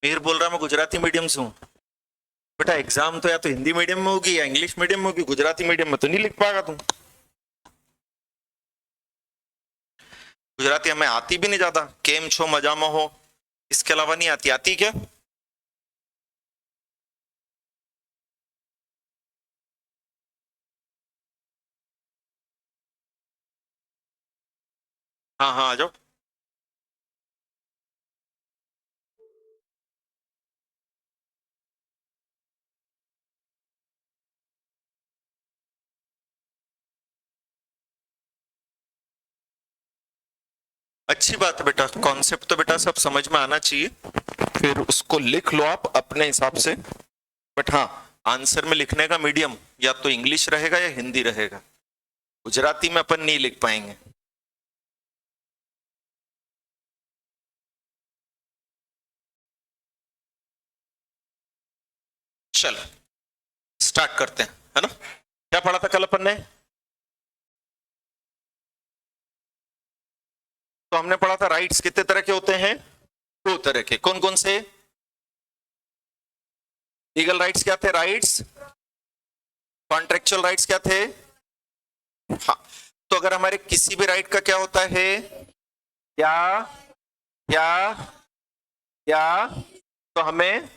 मीर बोल रहा मैं गुजराती मीडियम से हूँ। बेटा एग्जाम तो या तो हिंदी मीडियम में होगी या इंग्लिश मीडियम में होगी, गुजराती मीडियम में तो नहीं लिख पाएगा तुम। गुजराती हमें आती भी नहीं ज्यादा। केम छो मजा में हो, इसके अलावा नहीं आती। आती क्या? हाँ हाँ आ जाओ। अच्छी बात है बेटा, कॉन्सेप्ट तो बेटा सब समझ में आना चाहिए, फिर उसको लिख लो आप अपने हिसाब से। बट हाँ, आंसर में लिखने का मीडियम या तो इंग्लिश रहेगा या हिंदी रहेगा। गुजराती में अपन नहीं लिख पाएंगे। चलो स्टार्ट करते हैं, है ना। क्या पढ़ा था कल अपन ने? तो हमने पढ़ा था राइट्स कितने तरह के होते हैं? दो तरह के। कौन कौन से? लीगल राइट्स क्या थे? राइट्स। कॉन्ट्रेक्चुअल राइट्स क्या थे? हाँ। तो अगर हमारे किसी भी राइट का क्या होता है, क्या क्या क्या, तो हमें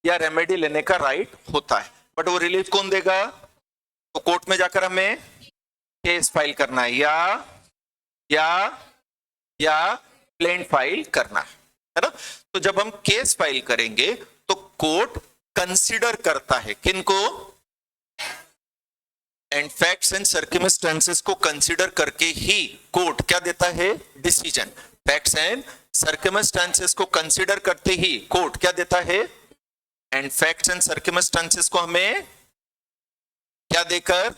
या रेमेडी लेने का राइट होता है। बट वो रिलीफ कौन देगा? तो कोर्ट में जाकर हमें केस फाइल करना है या या प्लेन फाइल करना है ना। तो जब हम केस फाइल करेंगे तो कोर्ट कंसीडर करता है किनको? एंड फैक्ट्स एंड सर्कमस्टेंसेस को कंसीडर करके ही कोर्ट क्या देता है? डिसीजन। फैक्ट्स एंड सर्कमस्टेंसेस को कंसीडर करते ही कोर्ट क्या देता है? एंड फैक्ट्स एंड सर्कमस्टेंसेस को हमें क्या देकर?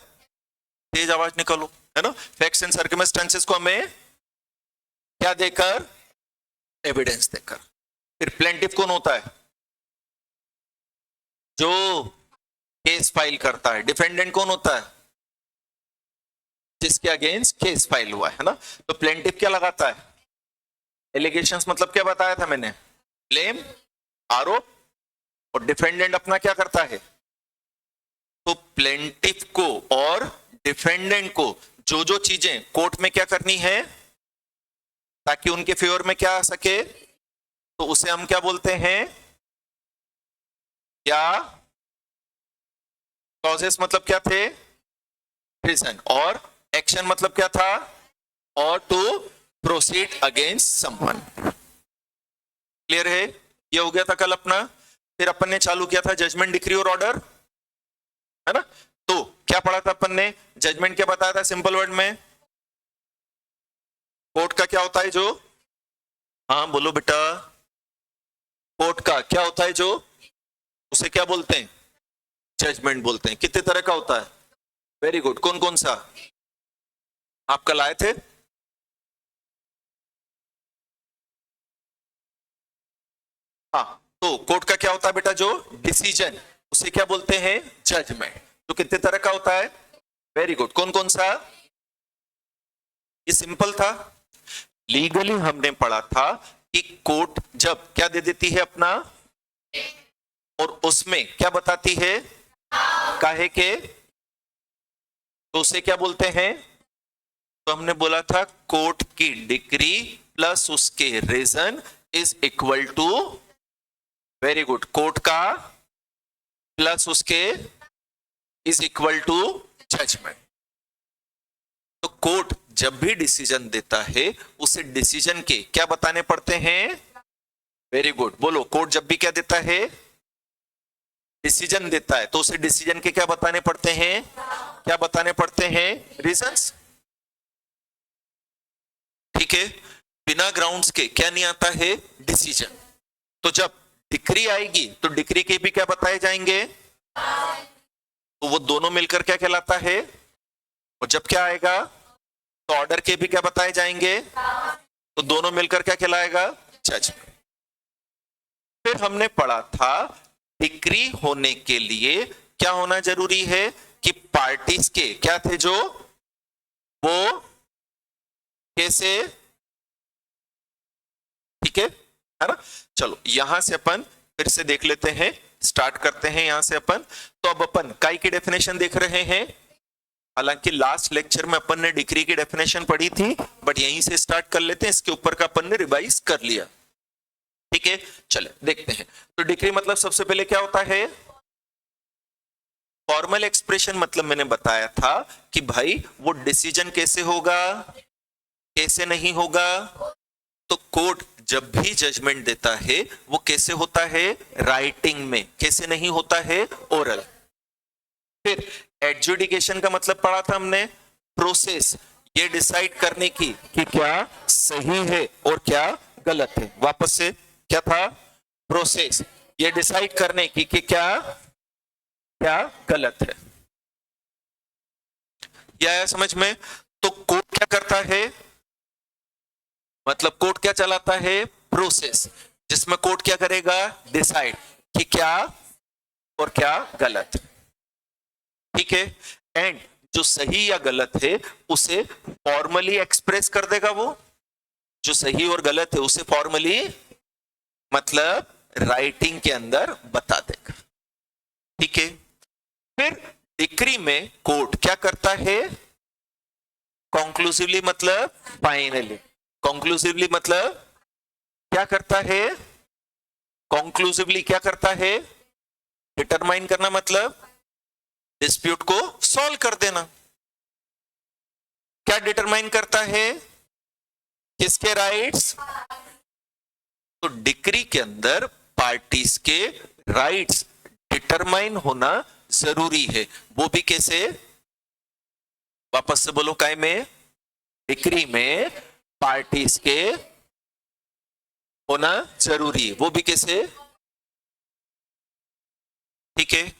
तेज आवाज निकालो, है ना। फैक्ट्स एंड सर्कमस्टेंसेस को हमें क्या देकर? एविडेंस देकर। फिर प्लेंटिफ कौन होता है? जो केस फाइल करता है। डिफेंडेंट कौन होता है? जिसके अगेंस्ट केस फाइल हुआ है ना। तो प्लेंटिफ क्या लगाता है? एलिगेशंस मतलब क्या बताया था मैंने? क्लेम, आरोप। और डिफेंडेंट अपना क्या करता है? तो प्लेंटिफ को और डिफेंडेंट को जो जो चीजें कोर्ट में क्या करनी है ताकि उनके फेवर में क्या आ सके, तो उसे हम क्या बोलते हैं? क्या क्लॉजेस मतलब क्या थे? रीजन। और एक्शन मतलब क्या था? और to proceed against someone. Clear है? ये हो गया था कल अपना। फिर अपन ने चालू किया था जजमेंट, डिक्री और ऑर्डर, है ना। तो क्या पढ़ा था अपन ने? जजमेंट क्या बताया था सिंपल वर्ड में? कोर्ट का क्या होता है जो? हाँ बोलो बेटा। कोर्ट का क्या होता है जो? उसे क्या बोलते हैं? जजमेंट बोलते हैं। कितने तरह का होता है? Very good. कौन कौन सा आप कल आए थे? हाँ। तो कोर्ट का क्या होता है बेटा? जो डिसीजन, उसे क्या बोलते हैं? जजमेंट। तो कितने तरह का होता है? Very good. कौन कौन सा? ये सिंपल था। लीगली हमने पढ़ा था कि कोर्ट जब क्या दे देती है अपना, और उसमें क्या बताती है काहे के, तो उसे क्या बोलते हैं? तो हमने बोला था कोर्ट की डिक्री प्लस उसके reason is equal to, very good, court का प्लस उसके इज इक्वल टू जजमेंट। तो कोर्ट जब भी डिसीजन देता है उसे डिसीजन के क्या बताने पड़ते हैं? वेरी गुड, बोलो। कोर्ट जब भी क्या देता है? डिसीजन देता है, तो उसे डिसीजन के क्या बताने पड़ते हैं? क्या बताने पड़ते हैं? रीजंस। ठीक है। बिना ग्राउंड्स के क्या नहीं आता है? डिसीजन। तो जब डिक्री आएगी तो डिक्री के भी क्या बताए जाएंगे? तो वो दोनों मिलकर क्या कहलाता है? और जब क्या आएगा तो ऑर्डर के भी क्या बताए जाएंगे? तो दोनों मिलकर क्या कहलाएगा? जजमेंट। फिर हमने पढ़ा था डिक्री होने के लिए क्या होना जरूरी है? कि पार्टीज के क्या थे जो वो कैसे, ठीक है, है ना। चलो यहां से अपन फिर से देख लेते हैं, स्टार्ट करते हैं यहां से अपन। तो अब अपन काई की डेफिनेशन देख रहे हैं। हालांकि लास्ट लेक्चर में अपन ने डिग्री की डेफिनेशन पढ़ी थी, बट यहीं से स्टार्ट कर लेते हैं, इसके ऊपर का अपन ने रिवाइज कर लिया। ठीक है, चले देखते हैं। तो डिग्री मतलब सबसे पहले क्या होता है, फॉर्मल एक्सप्रेशन। मतलब मैंने बताया था कि भाई वो डिसीजन कैसे होगा, कैसे नहीं होगा। तो कोर्ट जब भी जजमेंट देता है वो कैसे होता है, राइटिंग में, कैसे नहीं होता है, ओरल। फिर एडजुडिकेशन का मतलब पढ़ा था हमने, प्रोसेस ये डिसाइड करने की कि क्या सही है और क्या गलत है। वापस से क्या था, प्रोसेस ये डिसाइड करने की कि क्या क्या गलत है। यह आया समझ में। तो कोर्ट क्या करता है, मतलब कोर्ट क्या चलाता है, प्रोसेस, जिसमें कोर्ट क्या करेगा, डिसाइड कि क्या और क्या गलत। ठीक है, एंड जो सही या गलत है उसे फॉर्मली एक्सप्रेस कर देगा। वो जो सही और गलत है उसे फॉर्मली मतलब राइटिंग के अंदर बता देगा। ठीक है, फिर डिक्री में कोर्ट क्या करता है, कॉन्क्लूसिवली मतलब फाइनली। कॉन्क्लूसिवली मतलब क्या करता है, कॉन्क्लूसिवली क्या करता है, डिटरमाइन करना मतलब डिस्प्यूट को सॉल्व कर देना। क्या डिटरमाइन करता है, किसके राइट्स। तो डिक्री के अंदर पार्टीज के राइट्स डिटरमाइन होना जरूरी है। वो भी कैसे, वापस से बोलो, काय में, डिक्री में पार्टीज के होना जरूरी है, वो भी कैसे। ठीक है,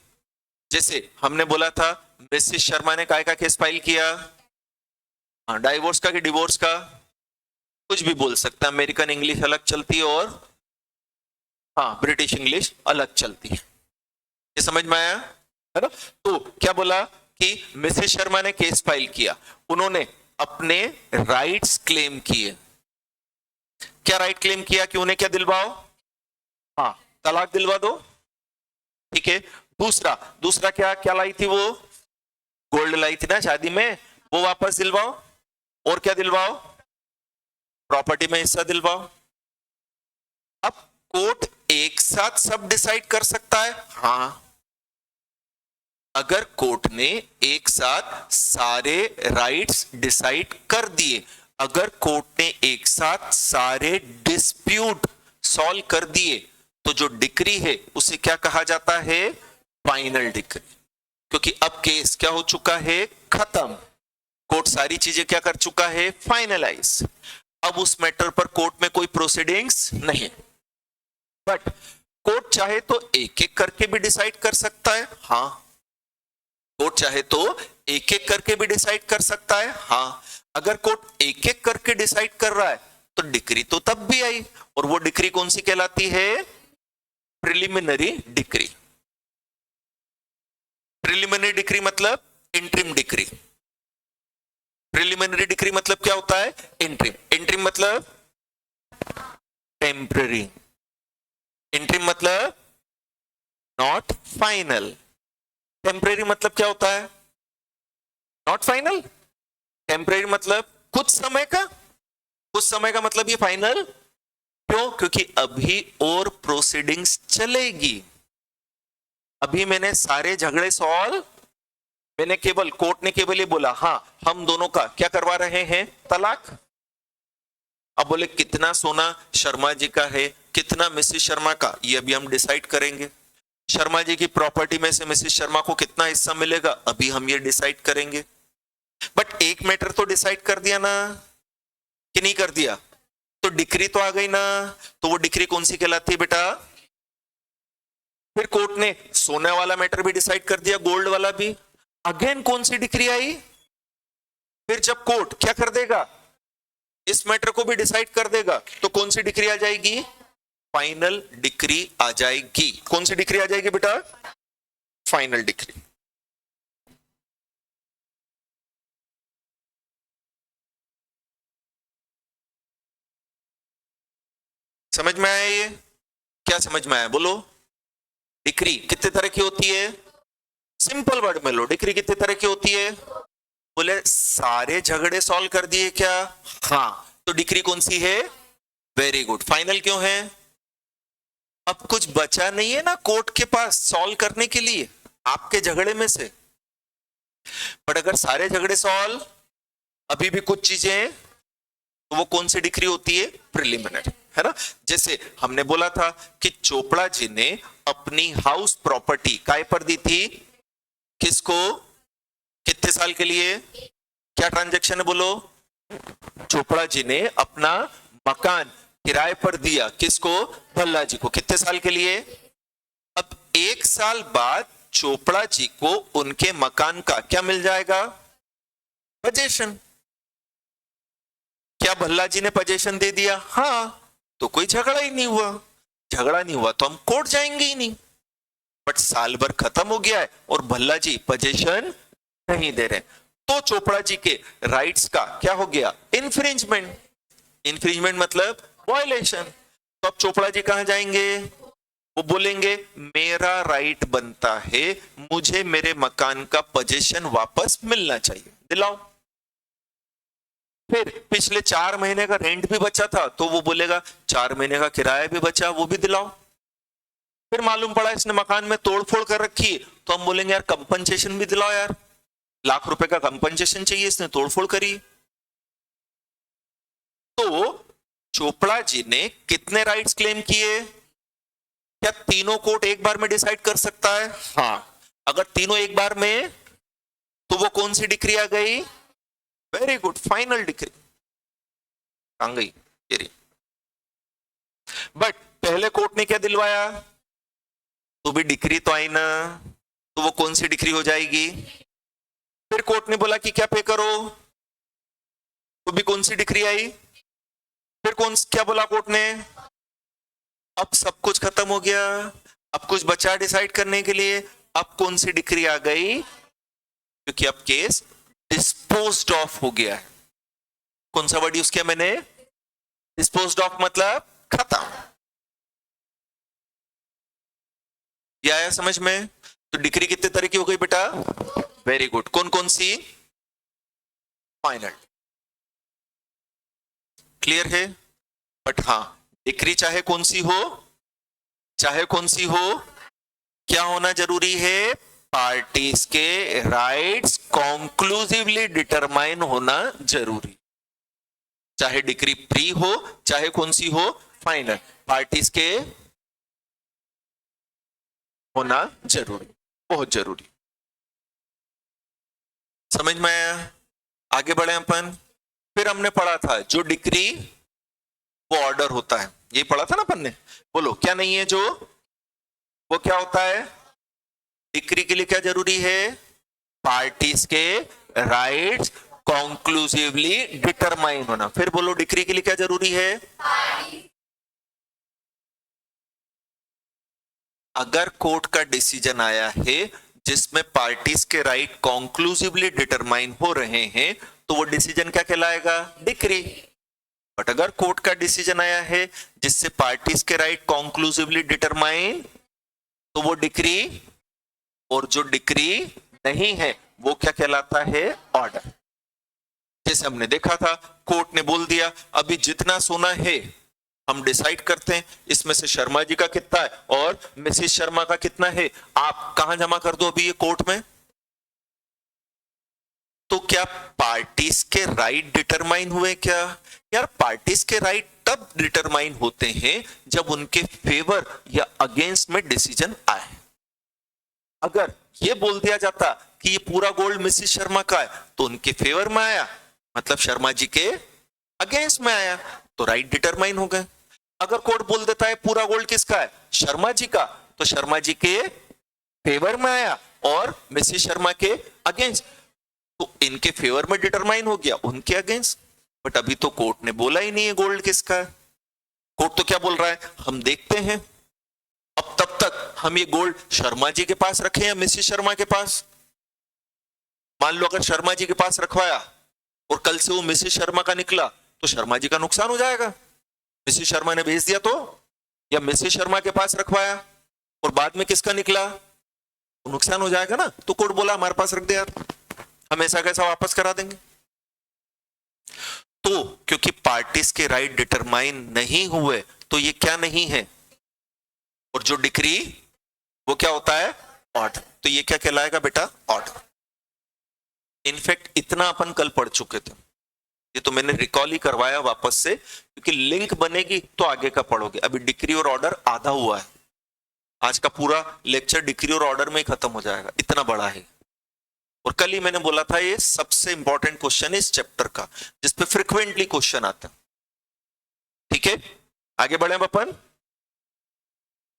जैसे हमने बोला था मिसेस शर्मा ने काय का केस फाइल किया, हाँ डाइवोर्स का कि डिवोर्स का, कुछ भी बोल सकता है, अमेरिकन इंग्लिश अलग चलती है और हाँ ब्रिटिश इंग्लिश अलग चलती है। ये समझ में आया है ना। तो क्या बोला कि मिसेस शर्मा ने केस फाइल किया, उन्होंने अपने राइट्स क्लेम किए। क्या राइट क्लेम किया कि उन्हें क्या दिलवाओ, हाँ तलाक दिलवा दो। ठीक है, दूसरा दूसरा क्या क्या लाई थी वो, गोल्ड लाई थी ना शादी में, वो वापस दिलवाओ। और क्या दिलवाओ, प्रॉपर्टी में हिस्सा दिलवाओ। अब कोर्ट एक साथ सब डिसाइड कर सकता है, हाँ। अगर कोर्ट ने एक साथ सारे राइट्स डिसाइड कर दिए, अगर कोर्ट ने एक साथ सारे डिस्प्यूट सॉल्व कर दिए, तो जो डिक्री है उसे क्या कहा जाता है, फाइनल डिक्री। क्योंकि अब केस क्या हो चुका है, खत्म। कोर्ट सारी चीजें क्या कर चुका है, फाइनलाइज। अब उस मैटर पर कोर्ट में कोई प्रोसीडिंग्स नहीं। बट कोर्ट चाहे तो एक एक करके भी डिसाइड कर सकता है, हाँ। कोर्ट चाहे तो एक एक करके भी डिसाइड कर सकता है, हाँ। अगर कोर्ट एक एक करके डिसाइड कर रहा है तो डिक्री तो तब भी आई, और वो डिक्री कौन सी कहलाती है, प्रिलिमिनरी डिक्री। प्रिलिमिनरी डिक्री मतलब इंटरिम डिक्री। प्रिलिमिनरी डिक्री मतलब क्या होता है, इंटरिम। इंटरिम मतलब टेम्पररी। इंटरिम मतलब नॉट फाइनल। टेम्पररी मतलब क्या होता है, नॉट फाइनल। टेम्पररी मतलब कुछ समय का, कुछ समय का मतलब ये फाइनल क्यों, क्योंकि अभी और प्रोसीडिंग्स चलेगी। अभी मैंने सारे झगड़े सॉल्व, मैंने केवल, कोर्ट ने केवल ये बोला हाँ हम दोनों का क्या करवा रहे हैं, तलाक। अब बोले कितना सोना शर्मा जी का है, कितना मिसेस शर्मा का, ये अभी हम डिसाइड करेंगे। शर्मा जी की प्रॉपर्टी में से मिसेस शर्मा को कितना हिस्सा मिलेगा, अभी हम ये डिसाइड करेंगे। बट एक मैटर तो डिसाइड कर दिया ना, कि नहीं कर दिया, तो डिक्री तो आ गई ना। तो वो डिक्री कौन सी कहलाती है बेटा, फिर कोर्ट ने सोने वाला मैटर भी डिसाइड कर दिया, गोल्ड वाला भी। अगेन कौन सी डिक्री आई, फिर जब कोर्ट क्या कर देगा, इस मैटर को भी डिसाइड कर देगा, तो कौन सी डिक्री आ जाएगी, फाइनल डिक्री आ जाएगी। कौन सी डिक्री आ जाएगी बेटा, फाइनल डिक्री। समझ में आया ये? क्या समझ में आया बोलो? डिक्री कितने तरह की होती है? सिंपल वर्ड में लो, डिक्री कितने तरह की होती है? बोले सारे झगड़े सॉल्व कर दिए क्या? हाँ, तो डिक्री कौन सी है? Very good. फाइनल क्यों है? अब कुछ बचा नहीं है ना कोर्ट के पास सॉल्व करने के लिए आपके झगड़े में से। बट अगर सारे झगड़े सॉल्व, अभी भी कुछ चीजें, तो वो कौन सी डिक्री होती है? प्रिलिमिनरी, है ना? जैसे हमने बोला था कि चोपड़ा जी ने अपनी हाउस प्रॉपर्टी काय पर दी थी? किसको? कितने साल के लिए? क्या ट्रांजैक्शन है बोलो? चोपड़ा जी ने अपना मकान किराए पर दिया, किसको? भल्ला जी को। कितने साल के लिए? अब 1 साल बाद चोपड़ा जी को उनके मकान का क्या मिल जाएगा? पोजीशन। क्या भल्ला जी ने पोजीशन दे दिया? हाँ, तो कोई झगड़ा ही नहीं हुआ। झगड़ा नहीं हुआ तो हम कोर्ट जाएंगे ही नहीं। बट साल भर खत्म हो गया है और भल्ला जी पोजीशन नहीं दे रहे, तो चोपड़ा जी के राइट्स का क्या हो गया? इन्फ्रिंजमेंट। इन्फ्रिंजमेंट मतलब वायलेशन। तो अब चोपड़ा जी कहां जाएंगे? वो बोलेंगे मेरा राइट बनता है, मुझे मेरे मकान का पोजीशन वापस मिलना चाहिए, दिलाओ। फिर पिछले 4 महीने का रेंट भी बचा था तो वो बोलेगा 4 महीने का किराया भी बचा, वो भी दिलाओ। फिर मालूम पड़ा इसने मकान में तोड़फोड़ कर रखी, तो हम बोलेंगे यार कंपनसेशन भी दिलाओ यार, ₹1,00,000 का कंपनसेशन चाहिए, इसने तोड़फोड़ करी। तो चोपड़ा जी ने कितने राइट्स क्लेम किए? क्या तीनों कोर्ट एक बार में डिसाइड कर सकता है? हाँ। अगर तीनों एक बार में, तो वो कौन सी डिक्री आ गई? वेरी गुड, फाइनल डिक्री आ गई। बट पहले कोर्ट ने क्या दिलवाया? तो भी डिक्री तो आई ना, तो वो कौन सी डिक्री हो जाएगी? फिर कोर्ट ने बोला कि क्या पे करो, तो भी कौन सी डिक्री आई? फिर क्या बोला कोर्ट ने? अब सब कुछ खत्म हो गया, अब कुछ बचा डिसाइड करने के लिए, अब कौन सी डिक्री आ गई? क्योंकि अब केस डिस्पोज्ड ऑफ हो गया है। कौन सा वर्ड यूज किया मैंने? डिस्पोज्ड ऑफ मतलब खत्म। ये आया समझ में? तो डिक्री कितने तरह की हो गई बेटा? Very good. कौन कौन सी? फाइनल। क्लियर है? बट हाँ, डिक्री चाहे कौन सी हो, चाहे कौन सी हो, क्या होना जरूरी है? पार्टीज के राइट्स कॉन्क्लूसिवली डिटरमाइन होना जरूरी। चाहे डिक्री प्री हो, चाहे कौन सी हो, फाइनल, पार्टीज के होना जरूरी, बहुत जरूरी। समझ में आया? आगे बढ़े अपन। फिर हमने पढ़ा था जो डिक्री वो ऑर्डर होता है, ये पढ़ा था ना अपन ने। बोलो क्या नहीं है जो? वो क्या होता है? डिक्री के लिए क्या जरूरी है? पार्टीज के राइट्स कॉन्क्लूसिवली डिटरमाइन होना। फिर बोलो डिक्री के लिए क्या जरूरी है? अगर कोर्ट का डिसीजन आया है जिसमें पार्टीज के राइट कॉन्क्लूसिवली डिटरमाइन हो रहे हैं, तो वो डिसीजन क्या कहलाएगा? डिक्री। बट अगर कोर्ट का डिसीजन आया है जिससे पार्टीज के राइट कॉन्क्लूसिवली डिटरमाइन, तो वो डिक्री, और जो डिक्री नहीं है वो क्या कहलाता है? ऑर्डर। जैसे हमने देखा था, कोर्ट ने बोल दिया अभी जितना सोना है हम डिसाइड करते हैं, इसमें से शर्मा जी का कितना है और मिसेस शर्मा का कितना है, आप कहां जमा कर दो अभी ये कोर्ट में। तो क्या पार्टीज के राइट डिटरमाइन हुए क्या? यार पार्टीज के राइट तब डिटरमाइन होते हैं जब उनके फेवर या अगेंस्ट में डिसीजन आए। अगर ये बोल दिया जाता कि ये पूरा गोल्ड मिसेस शर्मा का है, तो उनके फेवर में आया, मतलब शर्मा जी के अगेंस्ट में आया, तो राइट डिटरमाइन हो गए। अगर कोर्ट बोल देता है पूरा गोल्ड किसका है? शर्मा जी का, तो शर्मा जी के फेवर में आया और मिसेस शर्मा के अगेंस्ट, तो इनके फेवर में डिटरमाइन हो गया, उनके अगेंस्ट। बट अभी तो कोर्ट ने बोला ही नहीं है गोल्ड किसका है। कोर्ट तो क्या बोल रहा है? हम देखते हैं। अब तब तक हम ये गोल्ड शर्मा जी के पास रखें या मिसेस शर्मा के पास? मान लो अगर शर्मा जी के पास रखवाया और कल से वो मिसेस शर्मा का निकला, तो शर्मा जी का नुकसान हो जाएगा। मिसेस शर्मा ने भेज दिया तो, या मिसेस शर्मा के पास रखवाया और बाद में किसका निकला, तो नुकसान हो जाएगा ना। तो कोर्ट बोला हमारे पास रख दे यार, हम ऐसा कैसा वापस करा देंगे। तो क्योंकि पार्टीज के राइट डिटरमाइन नहीं हुए तो ये क्या नहीं है, और जो डिक्री वो क्या होता है, ऑर्डर। तो ये क्या कहलाएगा बेटा, ऑर्डर। इनफैक्ट इतना अपन कल पढ़ चुके थे, ये तो मैंने रिकॉल ही करवाया वापस से, क्योंकि लिंक बनेगी तो आगे का पढ़ोगे। अभी डिक्री और ऑर्डर आधा हुआ है, आज का पूरा लेक्चर डिक्री और ऑर्डर में ही खत्म हो जाएगा, इतना बड़ा है। और कल ही मैंने बोला था ये सबसे इंपॉर्टेंट क्वेश्चन है इस चैप्टर का, जिसपे फ्रिक्वेंटली क्वेश्चन आते हैं। ठीक है, आगे बढ़े अपन,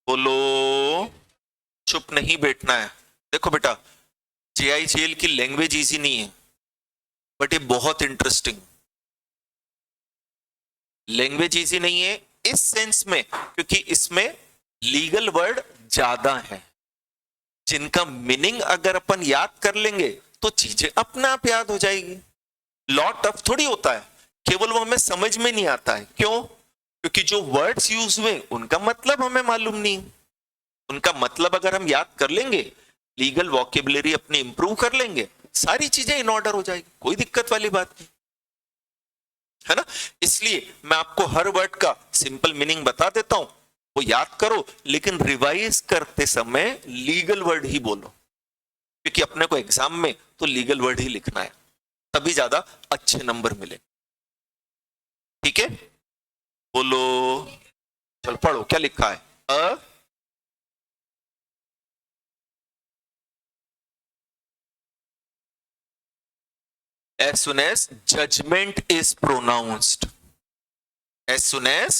बोलो, चुप नहीं बैठना है। देखो बेटा, JIGL की लैंग्वेज इजी नहीं है, बट ये बहुत इंटरेस्टिंग। लैंग्वेज इजी नहीं है इस सेंस में, क्योंकि इसमें लीगल वर्ड ज्यादा है, जिनका मीनिंग अगर अपन याद कर लेंगे तो चीजें अपने आप याद हो जाएगी। लॉट ऑफ थोड़ी होता है, केवल वो हमें समझ में नहीं आता है। क्यों? क्योंकि जो वर्ड्स यूज हुए उनका मतलब हमें मालूम नहीं। उनका मतलब अगर हम याद कर लेंगे, लीगल वोकेबुलरी अपनी इंप्रूव कर लेंगे, सारी चीजें इन ऑर्डर हो जाएगी, कोई दिक्कत वाली बात नहीं है ना। इसलिए मैं आपको हर वर्ड का सिंपल मीनिंग बता देता हूं, वो याद करो, लेकिन रिवाइज करते समय लीगल वर्ड ही बोलो, क्योंकि अपने को एग्जाम में तो लीगल वर्ड ही लिखना है, तभी ज्यादा अच्छे नंबर मिले। ठीक है, बोलो, चल पढ़ो क्या लिखा है। As soon as judgment is pronounced, as soon as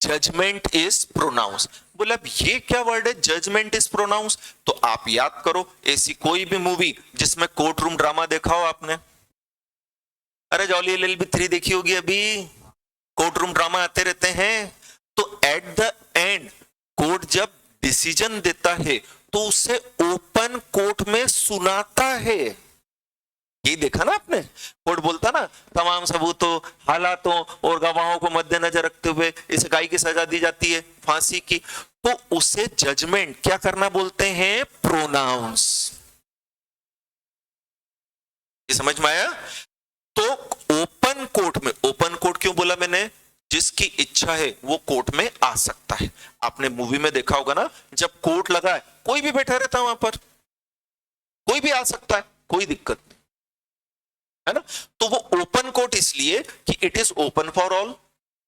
judgment is pronounced, बोला अब ये क्या वर्ड है, जजमेंट इज प्रोनाउंस। तो आप याद करो ऐसी कोई भी मूवी जिसमें कोर्ट रूम ड्रामा देखा हो आपने, अरे जॉली LLB 3 देखी होगी, अभी कोर्ट रूम ड्रामा आते रहते हैं। तो एट द एंड कोर्ट जब डिसीजन देता है तो उसे ओपन कोर्ट में सुनाता है। ये देखा ना आपने, कोर्ट बोलता ना तमाम सबूतों, हालातों और गवाहों को मद्देनजर रखते हुए इस इकाई की सजा दी जाती है फांसी की, तो उसे जजमेंट क्या करना बोलते हैं, प्रोनाउंस। ये समझ में आया। तो ओपन कोर्ट में, ओपन कोर्ट क्यों बोला मैंने, जिसकी इच्छा है वो कोर्ट में आ सकता है। आपने मूवी में देखा होगा ना, जब कोर्ट लगा है कोई भी बैठा रहता है वहां पर, कोई भी आ सकता है, कोई दिक्कत नहीं है ना। तो वो ओपन कोर्ट इसलिए कि it is open for all,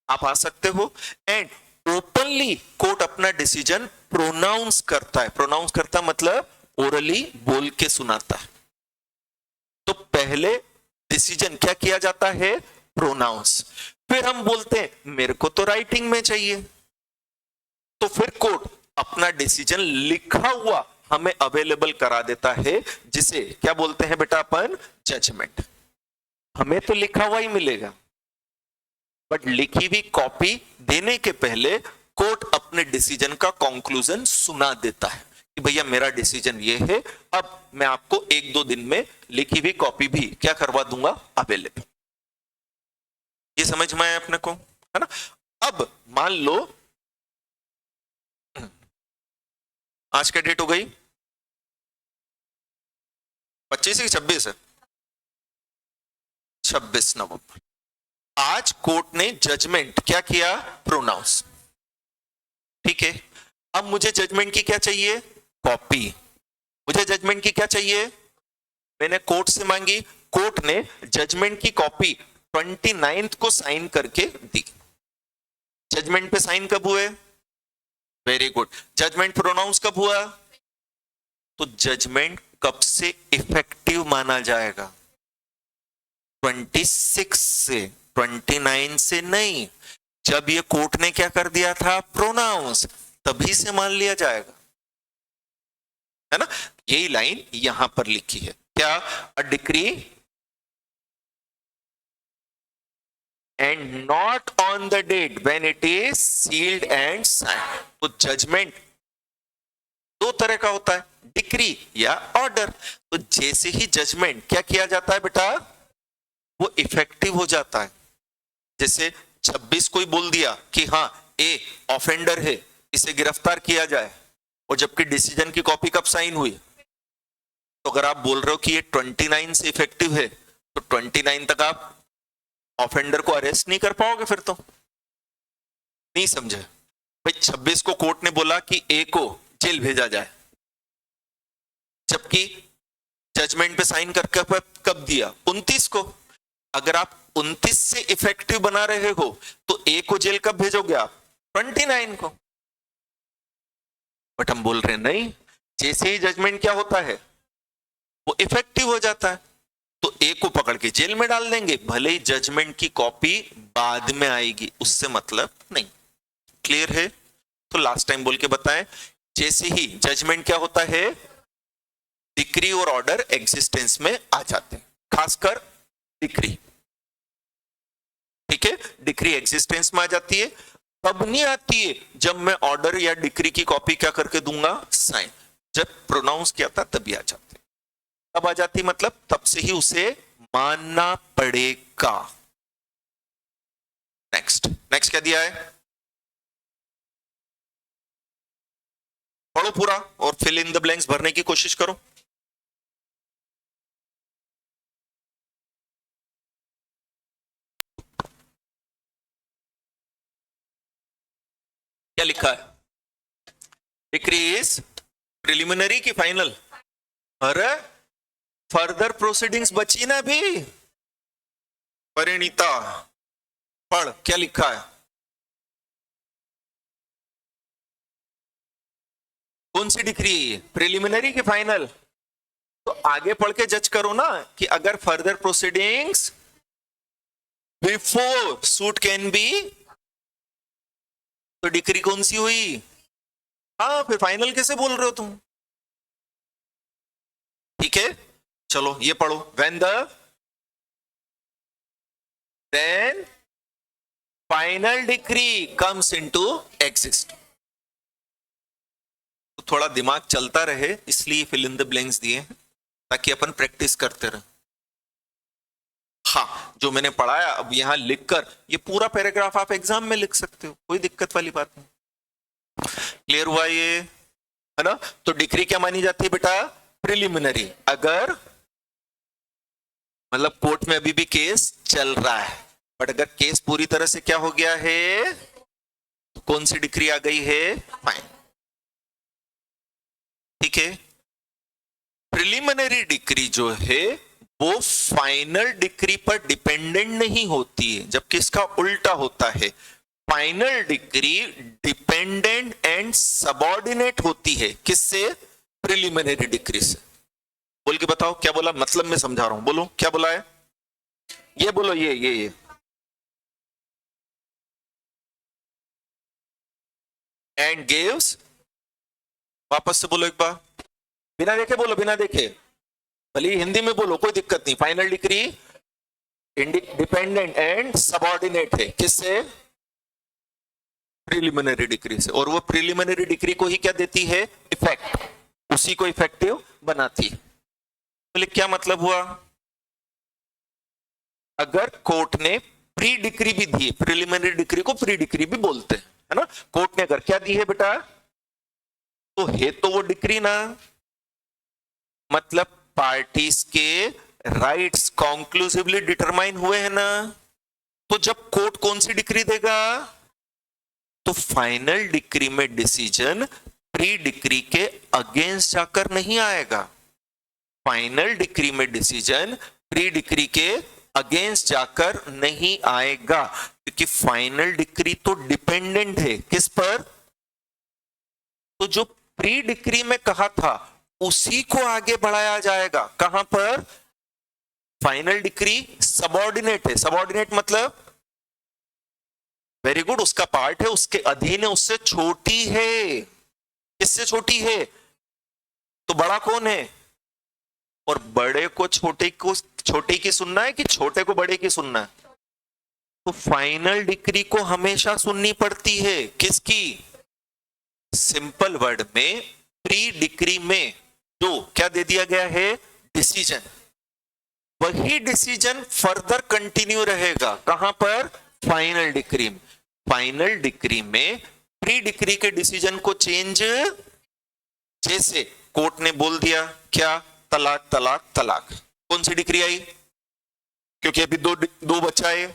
आप आ सकते हो। एंड ओपनली कोर्ट अपना डिसीजन प्रोनाउंस करता है। प्रोनाउंस करता मतलब ओरली बोल के सुनाता है। तो पहले डिसीजन क्या किया जाता है, प्रोनाउंस। फिर हम बोलते हैं मेरे को तो राइटिंग में चाहिए, तो फिर कोर्ट अपना डिसीजन लिखा हुआ हमें अवेलेबल करा देता है, जिसे क्या बोलते हैं बेटा अपन, जजमेंट। हमें तो लिखा हुआ ही मिलेगा, बट लिखी हुई कॉपी देने के पहले कोर्ट अपने डिसीजन का कंक्लूजन सुना देता है कि भैया मेरा डिसीजन ये है, अब मैं आपको 1-2 दिन में लिखी हुई कॉपी भी क्या करवा दूंगा, अवेलेबल। ये समझ में आया अपने को, है ना। अब मान लो आज का डेट हो गई 25 कि 26 है, 26 नवंबर। आज कोर्ट ने जजमेंट क्या किया, प्रोनाउंस। ठीक है, अब मुझे जजमेंट की क्या चाहिए, कॉपी। मुझे जजमेंट की क्या चाहिए, मैंने कोर्ट से मांगी, कोर्ट ने जजमेंट की कॉपी 29 को साइन करके दी। जजमेंट पे साइन कब हुए, वेरी गुड। जजमेंट प्रोनाउंस कब हुआ, तो जजमेंट कब से इफेक्टिव माना जाएगा, 26 से, 29 से नहीं। जब ये कोर्ट ने क्या कर दिया था, प्रोनाउंस, तभी से मान लिया जाएगा, है ना। यही लाइन यहां पर लिखी है, क्या, a decree and not on the date when it is sealed and signed. तो जजमेंट 2 तरह का होता है, डिक्री या ऑर्डर। तो जैसे ही जजमेंट क्या किया जाता है बेटा, वो इफेक्टिव हो जाता है। जैसे 26 कोई बोल दिया कि हाँ ए ऑफेंडर है, इसे गिरफ्तार किया जाए, और जबकि डिसीजन की कॉपी कब साइन हुई, तो अगर आप बोल रहे हो कि ये 29 से इफेक्टिव है, तो 29 तक आप ऑफेंडर को अरेस्ट नहीं कर पाओगे फिर तो। नहीं समझे भाई, 26 को कोर्ट ने बोला कि ए को जेल भेजा जाए, जबकि जजमेंट पे साइन करके कब दिया, 29 को। अगर आप 29 से इफेक्टिव बना रहे हो तो ए को जेल कब भेजोगे आप, 29 को। बट हम बोल रहे हैं नहीं, जैसे ही जजमेंट क्या होता है वो इफेक्टिव हो जाता है, तो ए को पकड़ के जेल में डाल देंगे, भले ही जजमेंट की कॉपी बाद में आएगी, उससे मतलब नहीं। क्लियर है? तो लास्ट टाइम बोल के बताएं, जैसे ही जजमेंट क्या होता है, डिक्री और ऑर्डर एग्जिस्टेंस में आ जाते हैं, खासकर डिक्री। ठीक है, डिक्री एग्जिस्टेंस में आ जाती है। तब नहीं आती है जब मैं ऑर्डर या डिक्री की कॉपी क्या करके दूंगा, साइन। जब प्रोनाउंस किया था तभी आ जाते, तब आ जाती, मतलब तब से ही उसे मानना पड़ेगा। नेक्स्ट नेक्स्ट क्या दिया है, पढ़ो पूरा और फिल इन द ब्लैंक्स भरने की कोशिश करो। क्या लिखा है, डिक्री इज प्रिलिमिनरी की फाइनल, अरे फर्दर प्रोसीडिंग्स बची ना भी। परिणीता पढ़, क्या लिखा है, कौन सी डिक्री, प्रिलिमिनरी की फाइनल। तो आगे पढ़ के जज करो ना कि अगर further proceedings before suit can be, तो डिक्री कौन सी हुई। हाँ, फिर फाइनल कैसे बोल रहे हो तुम। ठीक है, चलो ये पढ़ो, when then final decree comes into exist. तो थोड़ा दिमाग चलता रहे, इसलिए फिल इन द ब्लैंक्स दिए ताकि अपन प्रैक्टिस करते रहे। हाँ, जो मैंने पढ़ाया अब यहां लिखकर, ये पूरा पैराग्राफ आप एग्जाम में लिख सकते हो, कोई दिक्कत वाली बात नहीं। क्लियर हुआ ये, है ना। तो डिक्री क्या मानी जाती है बेटा, प्रिलिमिनरी, अगर मतलब कोर्ट में अभी भी केस चल रहा है, बट अगर केस पूरी तरह से क्या हो गया है, तो कौन सी डिक्री आ गई है, फाइन। ठीक है, प्रिलिमिनरी डिक्री जो है वो फाइनल डिक्री पर डिपेंडेंट नहीं होती है, जबकि इसका उल्टा होता है, final decree dependent and subordinate होती है। किससे, प्रिलिमिनरी डिक्री से। बोल के बताओ क्या बोला, मतलब मैं समझा रहा हूं, बोलो क्या बोला है, ये बोलो, ये एंड गिव्स, वापस से बोलो एक बार, बिना देखे बोलो, बिना देखे, भले हिंदी में बोलो, कोई दिक्कत नहीं। Final decree dependent and subordinate है, किससे, प्रिलिमिनरी डिक्री से। और वो प्रिलिमिनरी डिक्री को ही क्या देती है, इफेक्ट, उसी को इफेक्टिव बनाती है। बोले क्या मतलब हुआ, अगर कोर्ट ने प्री डिक्री भी दी है, प्रिलिमिनरी डिक्री को प्री डिक्री भी बोलते हैं, है ना। कोर्ट ने अगर क्या दी है बेटा, तो है तो वो डिक्री ना, मतलब पार्टीज के राइट्स कॉन्क्लूसिवली डिटरमाइन हुए हैं ना। तो जब कोर्ट कौन सी डिक्री देगा, तो फाइनल डिक्री में डिसीजन प्री डिक्री के अगेंस्ट जाकर नहीं आएगा, फाइनल डिक्री में डिसीजन प्री डिक्री के अगेंस्ट जाकर नहीं आएगा, क्योंकि फाइनल डिक्री तो डिपेंडेंट है किस पर, तो जो प्री डिक्री में कहा था उसी को आगे बढ़ाया जाएगा। कहां पर, फाइनल डिक्री सबऑर्डिनेट है, सबऑर्डिनेट मतलब वेरी गुड, उसका पार्ट है, उसके अधीन है, उससे छोटी है। किससे छोटी है, तो बड़ा कौन है, और बड़े को छोटे की सुनना है कि छोटे को बड़े की सुनना है, तो फाइनल डिक्री को हमेशा सुननी पड़ती है, किसकी, सिंपल वर्ड में प्री डिक्री में जो क्या दे दिया गया है, डिसीजन, वही डिसीजन फर्दर कंटिन्यू रहेगा, कहां पर, फाइनल डिक्री में। फाइनल डिक्री में प्री डिक्री के डिसीजन को चेंज, जैसे कोर्ट ने बोल दिया क्या, तलाक तलाक तलाक, कौन सी डिक्री आई, क्योंकि अभी दो बच्चा है,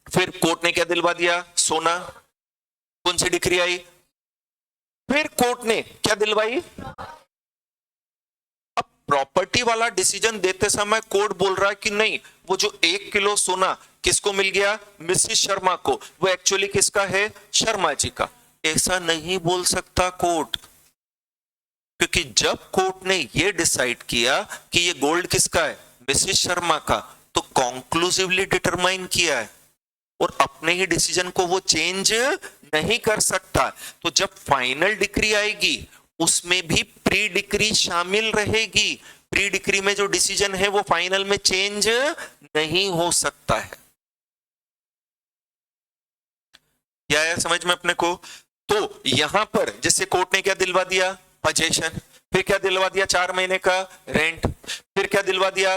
फिर कोर्ट ने क्या दिलवा दिया, सोना, कौन सी डिक्री आई, फिर कोर्ट ने क्या दिलवाई। अब प्रॉपर्टी वाला डिसीजन देते समय कोर्ट बोल रहा है कि नहीं, वो जो 1 किलो सोना किसको मिल गया, मिसेस शर्मा को, वो एक्चुअली किसका है, शर्मा जी का। ऐसा नहीं बोल सकता कोर्ट, क्योंकि जब कोर्ट ने ये डिसाइड किया कि ये गोल्ड किसका है, मिसेस शर्मा का, तो कॉन्क्लूसिवली डिटरमाइन किया है और अपने ही डिसीजन को वो चेंज नहीं कर सकता। तो जब फाइनल डिक्री आएगी उसमें भी प्री डिक्री शामिल रहेगी। प्री डिक्री में जो डिसीजन है वो फाइनल में चेंज नहीं हो सकता है। क्या है समझ में अपने को। तो यहां पर जैसे कोर्ट ने क्या दिलवा दिया, पोजेशन, फिर क्या दिलवा दिया, 4 महीने का रेंट, फिर क्या दिलवा दिया।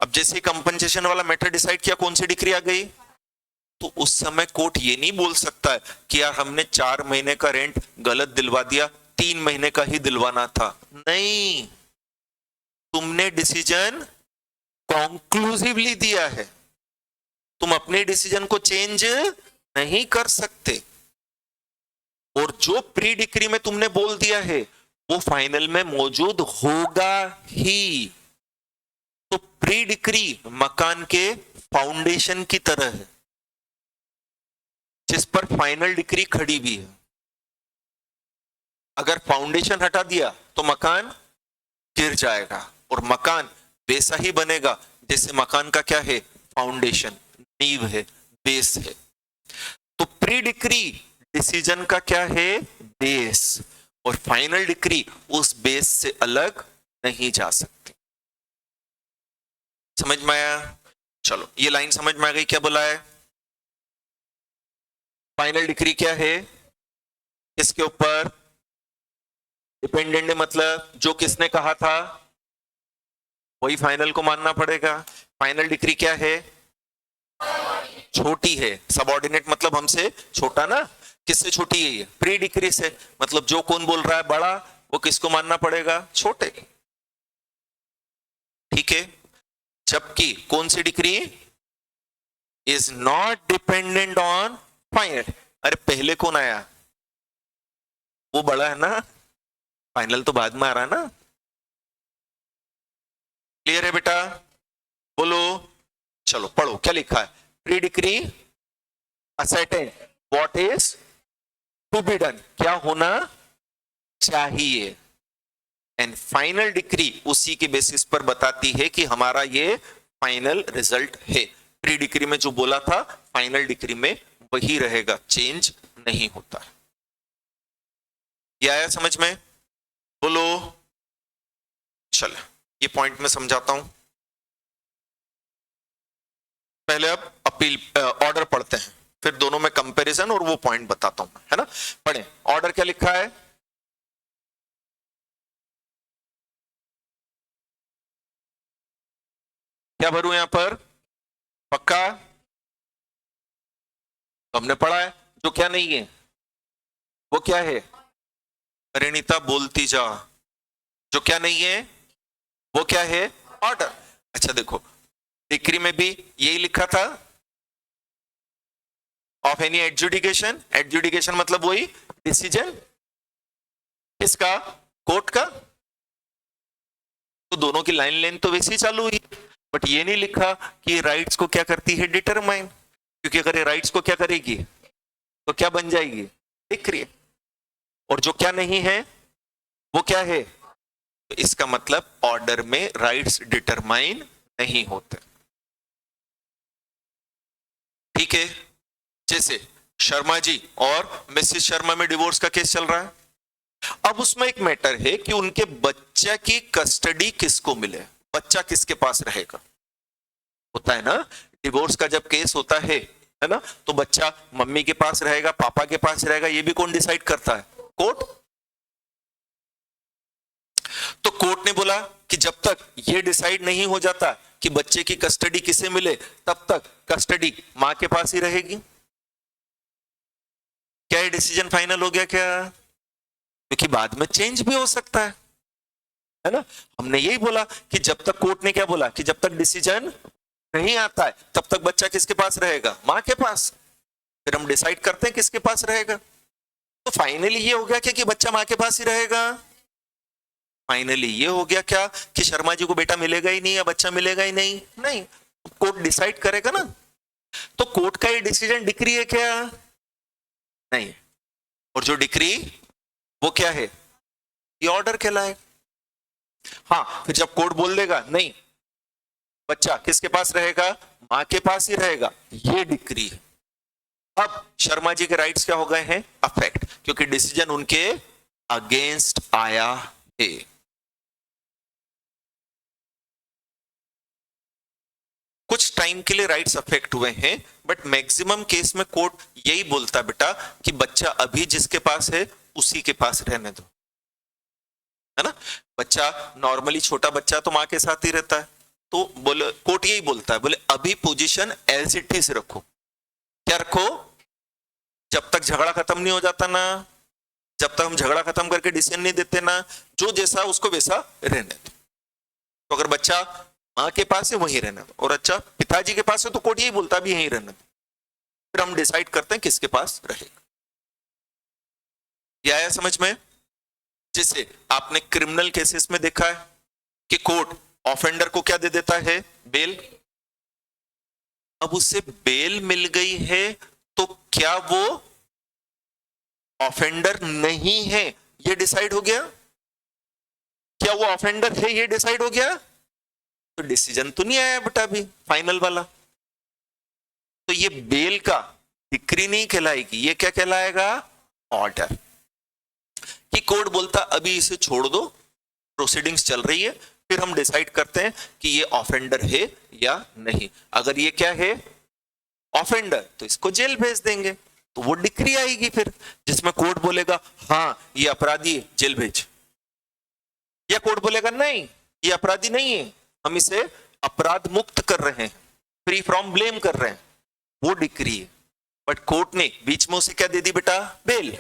अब जैसे कंपनसेशन वाला मैटर डिसाइड किया, कौन सी डिक्री आ गई, तो उस समय कोर्ट ये नहीं बोल सकता है कि यार हमने 4 महीने का रेंट गलत दिलवा दिया, 3 महीने का ही दिलवाना था। नहीं, तुमने डिसीजन कॉन्क्लूसिवली दिया है, तुम अपने डिसीजन को चेंज नहीं कर सकते। और जो प्री डिक्री में तुमने बोल दिया है वो फाइनल में मौजूद होगा ही। तो प्री डिक्री मकान के फाउंडेशन की तरह है जिस पर फाइनल डिक्री खड़ी भी है। अगर फाउंडेशन हटा दिया तो मकान गिर जाएगा और मकान वैसा ही बनेगा जैसे मकान का क्या है, फाउंडेशन, नींव है, बेस है। तो प्री डिक्री डिसीजन का क्या है, बेस, और फाइनल डिक्री उस बेस से अलग नहीं जा सकती। समझ में आया। चलो ये लाइन समझ में आ गई, क्या बोला है, फाइनल डिक्री क्या है, किसके ऊपर डिपेंडेंट है, मतलब जो किसने कहा था वही फाइनल को मानना पड़ेगा। फाइनल डिक्री क्या है, छोटी है, सबऑर्डिनेट मतलब हमसे छोटा ना, किससे छोटी है ये, प्री डिक्री से, मतलब जो कौन बोल रहा है बड़ा वो किसको मानना पड़ेगा, छोटे। ठीक है। जबकि कौन सी decree is not dependent on final, अरे पहले कौन आया, वो बड़ा है ना, फाइनल तो बाद में आ रहा है ना। क्लियर है बेटा, बोलो। चलो पढ़ो क्या लिखा है, pre decree ascertain what is to be done, क्या होना चाहिए, एंड फाइनल डिक्री उसी के बेसिस पर बताती है कि हमारा ये फाइनल रिजल्ट है। प्री डिक्री में जो बोला था फाइनल डिक्री में वही रहेगा, चेंज नहीं होता। ये आया समझ में, बोलो। चलो ये पॉइंट में समझाता हूं। पहले अब अपील ऑर्डर पढ़ते हैं, फिर दोनों में कंपैरिजन और वो पॉइंट बताता हूं, है ना। पढ़ें, ऑर्डर क्या लिखा है, क्या भरूं यहां पर, पक्का तो हमने पढ़ा है। जो क्या नहीं है वो क्या है, परिणीता बोलती जा, जो क्या नहीं है वो क्या है, ऑर्डर। अच्छा देखो, डिक्री में भी यही लिखा था, ऑफ एनी एडजुडिकेशन, एडजुडिकेशन मतलब वही डिसीजन किसका, कोर्ट का। तो दोनों की लाइन लेंथ तो वैसे ही चालू हुई, बट ये नहीं लिखा कि राइट्स को क्या करती है, डिटरमाइन, क्योंकि अगर ये राइट्स को क्या करेगी तो क्या बन जाएगी, डिक्री। और जो क्या नहीं है वो क्या है, तो इसका मतलब ऑर्डर में राइट्स डिटरमाइन नहीं होते। ठीक है। जैसे शर्मा जी और मिसेस शर्मा में डिवोर्स का केस चल रहा है, अब उसमें एक मैटर है कि उनके बच्चा की कस्टडी किसको मिले, बच्चा किसके पास रहेगा। होता है ना, डिवोर्स का जब केस होता है ना, तो बच्चा मम्मी के पास रहेगा, पापा के पास रहेगा, ये भी कौन डिसाइड करता है, कोर्ट। तो कोर्ट ने बोला कि जब तक ये डिसाइड नहीं हो जाता कि बच्चे की कस्टडी किसे मिले, तब तक कस्टडी मां के पास ही रहेगी। क्या ये डिसीजन फाइनल हो गया क्या? क्योंकि बाद में चेंज भी हो सकता है ना। हमने यही बोला कि जब तक कोर्ट ने क्या बोला कि जब तक डिसीजन नहीं आता है तब तक बच्चा किसके पास रहेगा, मां के पास। फिर हम डिसाइड करते हैं किसके पास रहेगा। तो फाइनली ये हो गया क्या कि बच्चा मां के पास ही रहेगा। फाइनली ये हो गया क्या कि शर्मा जी को बेटा मिलेगा ही नहीं या बच्चा मिलेगा ही नहीं, नहीं, कोर्ट डिसाइड करेगा ना। तो कोर्ट का ये डिसीजन डिक्री है क्या? नहीं। और जो डिक्री वो क्या है, ये ऑर्डर कहलाएगा। हाँ, फिर जब कोर्ट बोल देगा नहीं बच्चा किसके पास रहेगा, मां के पास ही रहेगा, ये डिक्री है। अब शर्मा जी के राइट्स क्या हो गए हैं, अफेक्ट, क्योंकि डिसीजन उनके अगेंस्ट आया है। कुछ टाइम के लिए राइट्स अफेक्ट हुए हैं, बट मैक्सिमम केस में कोर्ट यही बोलता बेटा कि बच्चा अभी जिसके पास है उसी के पास रहने दो, है ना। बच्चा नॉर्मली छोटा बच्चा तो मां के साथ ही रहता है, तो बोले कोर्ट यही बोलता है, बोले अभी पोजीशन एज इट इज रखो। क्या रखो? जब तक झगड़ा खत्म नहीं हो जाता ना, जब तक हम झगड़ा खत्म करके डिसीजन नहीं देते ना, जो जैसा उसको वैसा रहने दो। तो अगर बच्चा मां के पास है वहीं रहने दो, और अच्छा पिताजी के पास है तो कोर्ट यही बोलता भी यहीं रहने दो। फिर हम डिसाइड करते हैं किसके पास रहेगा। ये आया समझ में? जैसे आपने क्रिमिनल केसेस में देखा है कि कोर्ट ऑफेंडर को क्या दे देता है, बेल। अब उसे बेल मिल गई है तो क्या वो ऑफेंडर नहीं है, ये डिसाइड हो गया। क्या वो ऑफेंडर है, ये डिसाइड हो गया। तो डिसीजन तो नहीं आया बेटा अभी फाइनल वाला। तो ये बेल का डिक्री नहीं कहलाएगी, ये क्या कहलाएगा, ऑर्डर। कि कोर्ट बोलता अभी इसे छोड़ दो, प्रोसीडिंग्स चल रही है, फिर हम डिसाइड करते हैं कि ये ऑफेंडर है या नहीं। अगर ये क्या है, ऑफेंडर, तो इसको जेल भेज देंगे। तो वो डिक्री आएगी फिर, जिसमें कोर्ट बोलेगा हाँ ये अपराधी है, जेल भेज। या कोर्ट बोलेगा नहीं ये अपराधी नहीं है, हम इसे अपराध मुक्त कर रहे हैं, फ्री फ्रॉम ब्लेम कर रहे हैं, वो डिक्री है। बट कोर्ट ने बीच में उसे क्या दे दी बेटा, बेल,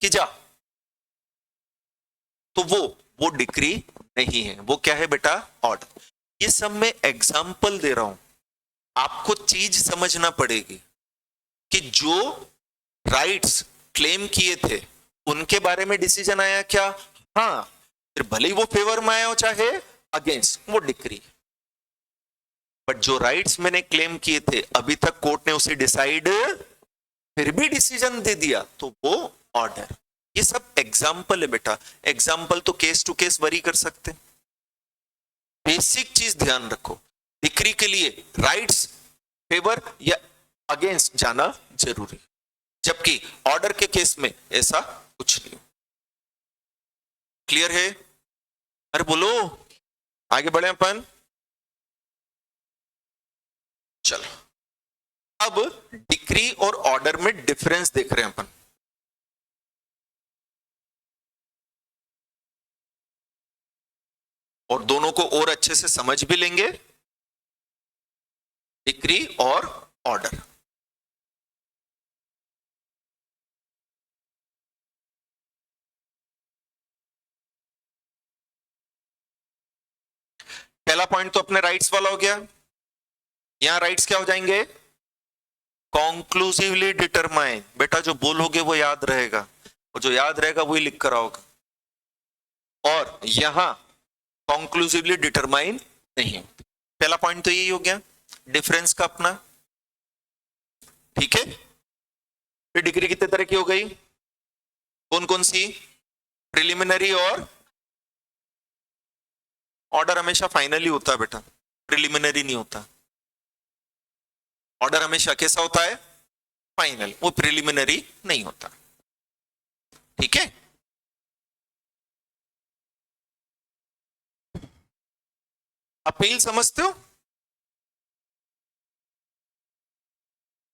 कि जा। तो वो डिक्री नहीं है, वो क्या है बेटा, ऑर्डर। ये सब मैं एग्जाम्पल दे रहा हूं, आपको चीज समझना पड़ेगी कि जो राइट्स क्लेम किए थे उनके बारे में डिसीजन आया क्या, हाँ, फिर भले ही वो फेवर में आया हो चाहे अगेंस्ट, वो डिक्री। बट जो राइट्स मैंने क्लेम किए थे अभी तक कोर्ट ने उसे डिसाइड फिर भी डिसीजन दे दिया, तो वो ऑर्डर। ये सब एग्जाम्पल है बेटा, एग्जाम्पल तो केस टू केस वरी कर सकते हैं। बेसिक चीज ध्यान रखो, डिक्री के लिए राइट्स फेवर या अगेंस्ट जाना जरूरी, जबकि ऑर्डर के केस में ऐसा कुछ नहीं। क्लियर है? अरे बोलो, आगे बढ़े अपन। चलो अब डिक्री और ऑर्डर में डिफरेंस देख रहे हैं अपन। और दोनों को और अच्छे से समझ भी लेंगे, डिक्री और ऑर्डर। पहला पॉइंट तो अपने राइट्स वाला हो गया। यहां राइट्स क्या हो जाएंगे, कॉन्क्लूसिवली डिटरमाइन। बेटा जो बोलोगे वो याद रहेगा, और जो याद रहेगा वही लिख कर आओगे। और यहां कॉन्क्लूसिवली डिटरमाइन नहीं। पहला पॉइंट तो यही हो गया डिफरेंस का अपना, ठीक है। फिर डिग्री कितने तरह की हो गई, कौन कौन सी, प्रिलिमिनरी और ऑर्डर हमेशा फाइनली होता है बेटा, प्रिलिमिनरी नहीं होता। ऑर्डर हमेशा कैसा होता है, फाइनल, वो प्रिलिमिनरी नहीं होता, ठीक है। अपील समझते हो,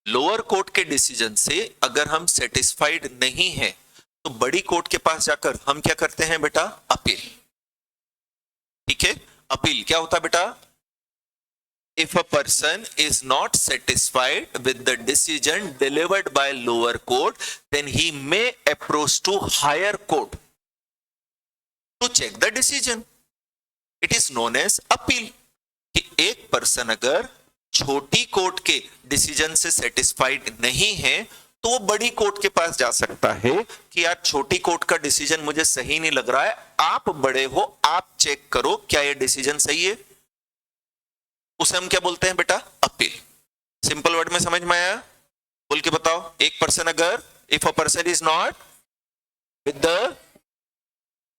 लोअर कोर्ट के डिसीजन से अगर हम सेटिस्फाइड नहीं है तो बड़ी कोर्ट के पास जाकर हम क्या करते हैं बेटा, अपील, ठीक है। अपील क्या होता है बेटा, if a person is not satisfied with the decision delivered by lower court, then he may approach to higher court to check the decision. It is known as appeal. कि एक person अगर छोटी court के decision से satisfied नहीं है तो वो बड़ी कोर्ट के पास जा सकता है कि यार छोटी कोर्ट का डिसीजन मुझे सही नहीं लग रहा है, आप बड़े हो, आप चेक करो क्या ये डिसीजन सही है। उसे हम क्या बोलते हैं बेटा? अपील। सिंपल वर्ड में समझ में आया? बोल के बताओ। एक पर्सन अगर, if a person is not with the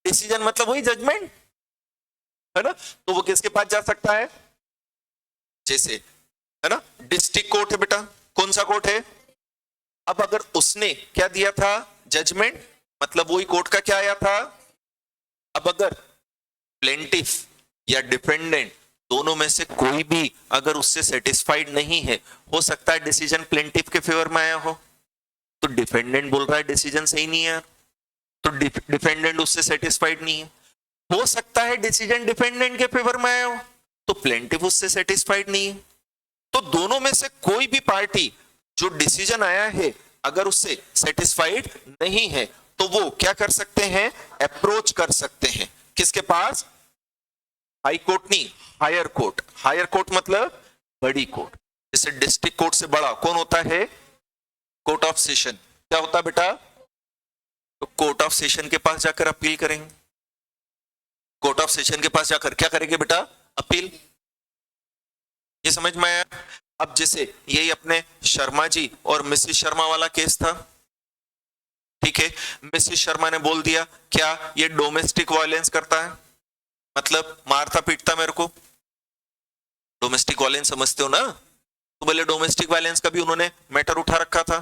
decision, मतलब वही जजमेंट है ना, तो वो किसके पास जा सकता है? जैसे है ना डिस्ट्रिक्ट कोर्ट है बेटा, कौन सा कोर्ट है? अब अगर उसने क्या दिया था? जजमेंट, मतलब वही कोर्ट का क्या आया था? अब अगर प्लेंटिफ या डिफेंडेंट दोनों में से कोई भी अगर उससे सेटिस्फाइड नहीं है, हो सकता है डिसीजन प्लेंटिफ के फेवर में आया हो, तो डिफेंडेंट बोल रहा है डिसीजन सही नहीं है, तो डिफेंडेंट उससे सेटिस्फाइड नहीं है। हो सकता है डिसीजन डिफेंडेंट के फेवर में आया हो, तो प्लेंटिफ उससे सेटिस्फाइड नहीं है। तो दोनों में से कोई भी पार्टी जो डिसीजन आया है अगर उससे सेटिस्फाइड नहीं है तो वो क्या कर सकते हैं? अप्रोच कर सकते हैं किसके पास? हाई कोर्ट नहीं, हायर कोर्ट। हायर कोर्ट मतलब बड़ी कोर्ट। जैसे डिस्ट्रिक्ट कोर्ट से बड़ा कौन होता है? Court of session. क्या होता है बेटा? तो कोर्ट ऑफ सेशन के पास जाकर अपील करेंगे। कोर्ट ऑफ सेशन के पास जाकर क्या करेंगे बेटा? अपील। ये समझ में आया? अब जैसे यही अपने शर्मा जी और मिसेस शर्मा वाला केस था, ठीक है, मिसेस शर्मा ने बोल दिया क्या ये डोमेस्टिक वायलेंस करता है, मतलब मारता पीटता मेरे को। डोमेस्टिक वायलेंस समझते हो ना? तो बोले डोमेस्टिक वायलेंस का भी उन्होंने मैटर उठा रखा था,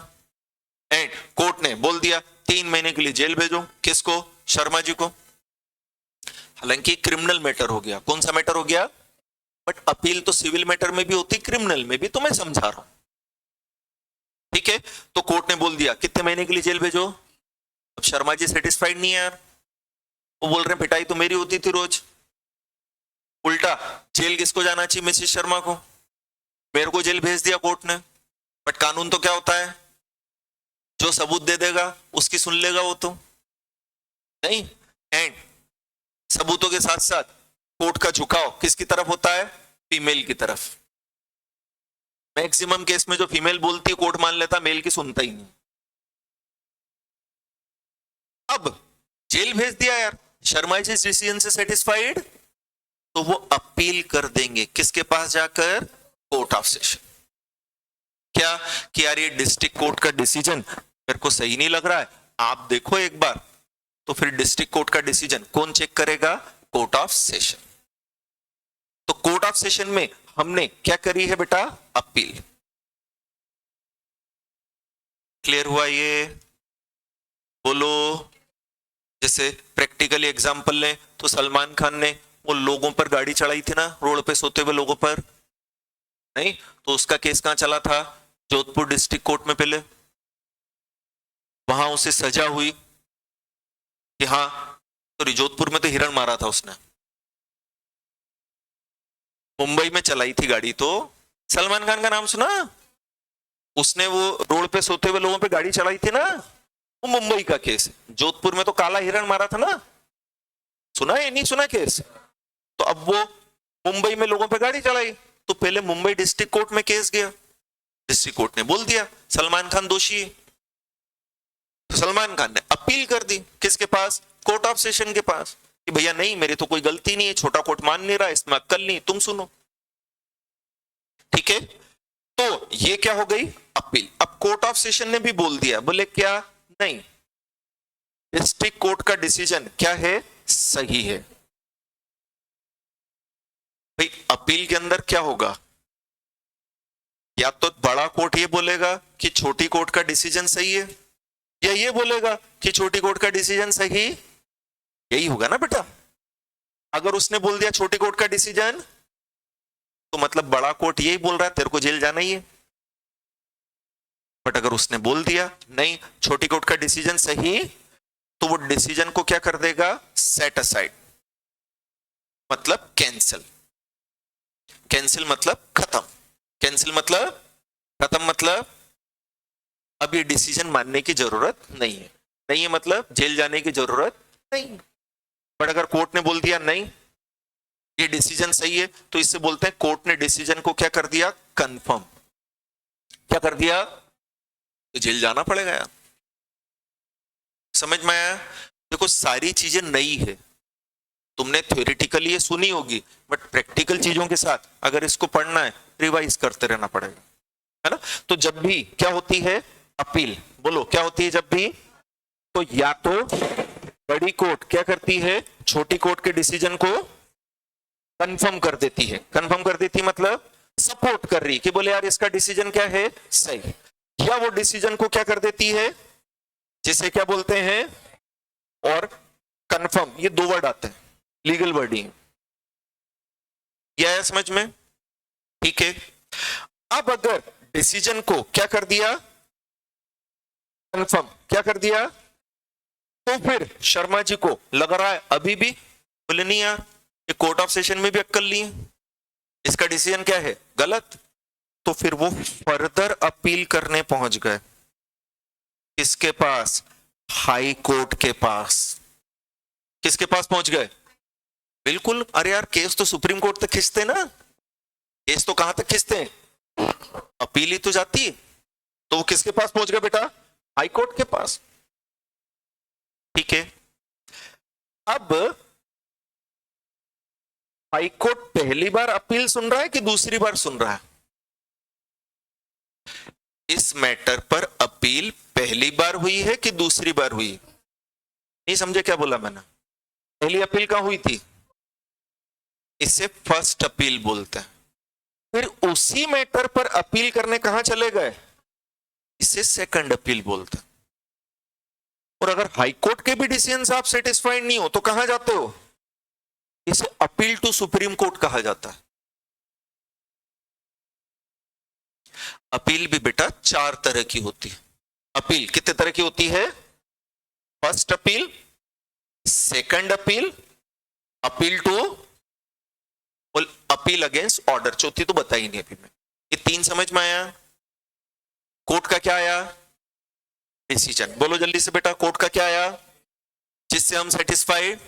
एंड कोर्ट ने बोल दिया 3 महीने के लिए जेल भेजो। किसको? शर्मा जी को। हालांकि क्रिमिनल मैटर हो गया। कौन सा मैटर हो गया? बट अपील तो सिविल मैटर में भी होती, क्रिमिनल में भी, तो मैं समझा रहा हूं, ठीक है। तो कोर्ट ने बोल दिया कितने महीने के लिए जेल भेजो। अब शर्मा जी सेटिस्फाइड नहीं है यार, वो बोल रहे हैं पिटाई तो मेरी होती थी रोज, उल्टा जेल किसको जाना चाहिए? मिसेस शर्मा को। मेरे को जेल भेज दिया कोर्ट ने। बट कानून तो क्या होता है? जो सबूत दे देगा उसकी सुन लेगा वो तो नहीं, एंड सबूतों के साथ साथ कोर्ट का झुकाव किसकी तरफ होता है? फीमेल की तरफ। मैक्सिमम केस में जो फीमेल बोलती है कोर्ट मान लेता, मेल की सुनता ही नहीं। अब जेल भेज दिया यार, शर्मा जी डिसीजन से सेटिस्फाइड, तो वो अपील कर देंगे किसके पास जाकर? Court of session. क्या कि यार ये डिस्ट्रिक्ट कोर्ट का डिसीजन मेरे को सही नहीं लग रहा है, आप देखो एक बार। तो फिर डिस्ट्रिक्ट कोर्ट का डिसीजन कौन चेक करेगा? Court of session. तो कोर्ट ऑफ सेशन में हमने क्या करी है बेटा? अपील। क्लियर हुआ ये? बोलो। जैसे प्रैक्टिकली एग्जांपल लें तो सलमान खान ने वो लोगों पर गाड़ी चढ़ाई थी ना, रोड पे सोते हुए लोगों पर, नहीं तो उसका केस कहां चला था? जोधपुर डिस्ट्रिक्ट कोर्ट में पहले। वहां उसे सजा हुई कि हाँ, तो जोधपुर में तो हिरण मारा था उसने, मुंबई में चलाई थी गाड़ी। तो सलमान खान का नाम सुना? उसने वो रोड पे सोते हुए लोगों पे गाड़ी चलाई थी ना, वो मुंबई का केस है। जोधपुर में तो काला हिरण मारा था ना, सुना है नहीं सुना केस? तो अब वो मुंबई में लोगों पे गाड़ी चलाई, तो पहले मुंबई डिस्ट्रिक्ट कोर्ट में केस गया। डिस्ट्रिक्ट कोर्ट ने बोल दिया सलमान खान दोषी है, तो सलमान खान ने अपील कर दी किसके पास? कोर्ट ऑफ सेशन के पास, कि भैया नहीं मेरी तो कोई गलती नहीं है, छोटा कोर्ट मान नहीं रहा, इसमें अक्कल नहीं, तुम सुनो, ठीक है। तो ये क्या हो गई? अपील। अब कोर्ट ऑफ सेशन ने भी बोल दिया, बोले क्या? नहीं, डिस्ट्रिक्ट कोर्ट का डिसीजन क्या है? सही है। भाई अपील के अंदर क्या होगा? या तो बड़ा कोर्ट ये बोलेगा कि छोटी कोर्ट का डिसीजन सही है, या ये बोलेगा कि छोटी कोर्ट का डिसीजन सही, यही होगा ना बेटा। अगर उसने बोल दिया छोटी कोर्ट का डिसीजन, तो मतलब बड़ा कोर्ट यही बोल रहा है तेरे को जेल जाना ही है। बट अगर उसने बोल दिया नहीं छोटी कोर्ट का डिसीजन सही, तो वो डिसीजन को क्या कर देगा? सेट असाइड, मतलब कैंसिल। कैंसिल मतलब खत्म, कैंसिल मतलब खत्म, मतलब अब ये डिसीजन मानने की जरूरत नहीं है, नहीं है मतलब जेल जाने की जरूरत नहीं। बट अगर कोर्ट ने बोल दिया नहीं ये डिसीजन सही है, तो इससे बोलते हैं कोर्ट ने डिसीजन को क्या कर दिया, कंफर्म। क्या कर दिया, तो जेल जाना पड़ेगा यार। समझ में आया? देखो सारी चीजें नई है, तुमने थ्योरेटिकली ये सुनी होगी, बट प्रैक्टिकल चीजों के साथ अगर इसको पढ़ना है रिवाइज करते रहना पड़ेगा, है ना। तो जब भी क्या होती है अपील, बोलो क्या होती है जब भी, तो या तो बड़ी कोर्ट क्या करती है, छोटी कोर्ट के डिसीजन को कंफर्म कर देती है, कंफर्म कर देती मतलब सपोर्ट कर रही कि बोले यार इसका डिसीजन क्या है सही, या वो डिसीजन को क्या कर देती है, जिसे क्या बोलते हैं, और कंफर्म, ये दो वर्ड आते हैं, लीगल वर्ड ही यह है, समझ में? ठीक है। अब अगर डिसीजन को क्या कर दिया, कंफर्म क्या कर दिया, तो फिर शर्मा जी को लग रहा है अभी भी, बोले नहीं यार ये कोर्ट ऑफ सेशन में भी अक्कल नहीं है, इसका डिसीजन क्या है गलत, तो फिर वो फर्दर अपील करने पहुंच गए, किसके पास, हाई कोर्ट के पास। किसके पास पहुंच गए, बिल्कुल, अरे यार केस तो सुप्रीम कोर्ट तक खींचते ना, केस तो कहां तक खींचते हैं, अपील ही तो जाती है, तो वो किसके पास पहुंच गए बेटा, हाई कोर्ट के पास। ठीक है। अब हाई कोर्ट पहली बार अपील सुन रहा है कि दूसरी बार सुन रहा है, इस मैटर पर अपील पहली बार हुई है कि दूसरी बार हुई, नहीं समझे क्या बोला मैंने, पहली अपील कहां हुई थी, इसे फर्स्ट अपील बोलते हैं, फिर उसी मैटर पर अपील करने कहां चले गए, इसे सेकंड अपील बोलते हैं। और अगर हाई कोर्ट के भी डिसीजन से आप सेटिस्फाइड नहीं हो तो कहां जाते हो, इसे अपील टू सुप्रीम कोर्ट कहा जाता है। अपील भी बेटा चार तरह की होती है, अपील कितने तरह की होती है, first appeal, second appeal, appeal to, appeal against order, चौथी तो बताई नहीं अभी मैं, ये तीन समझ में आया। कोर्ट का क्या आया, डिसीजन, बोलो जल्दी से बेटा, कोर्ट का क्या आया, जिससे हम सेटिस्फाइड,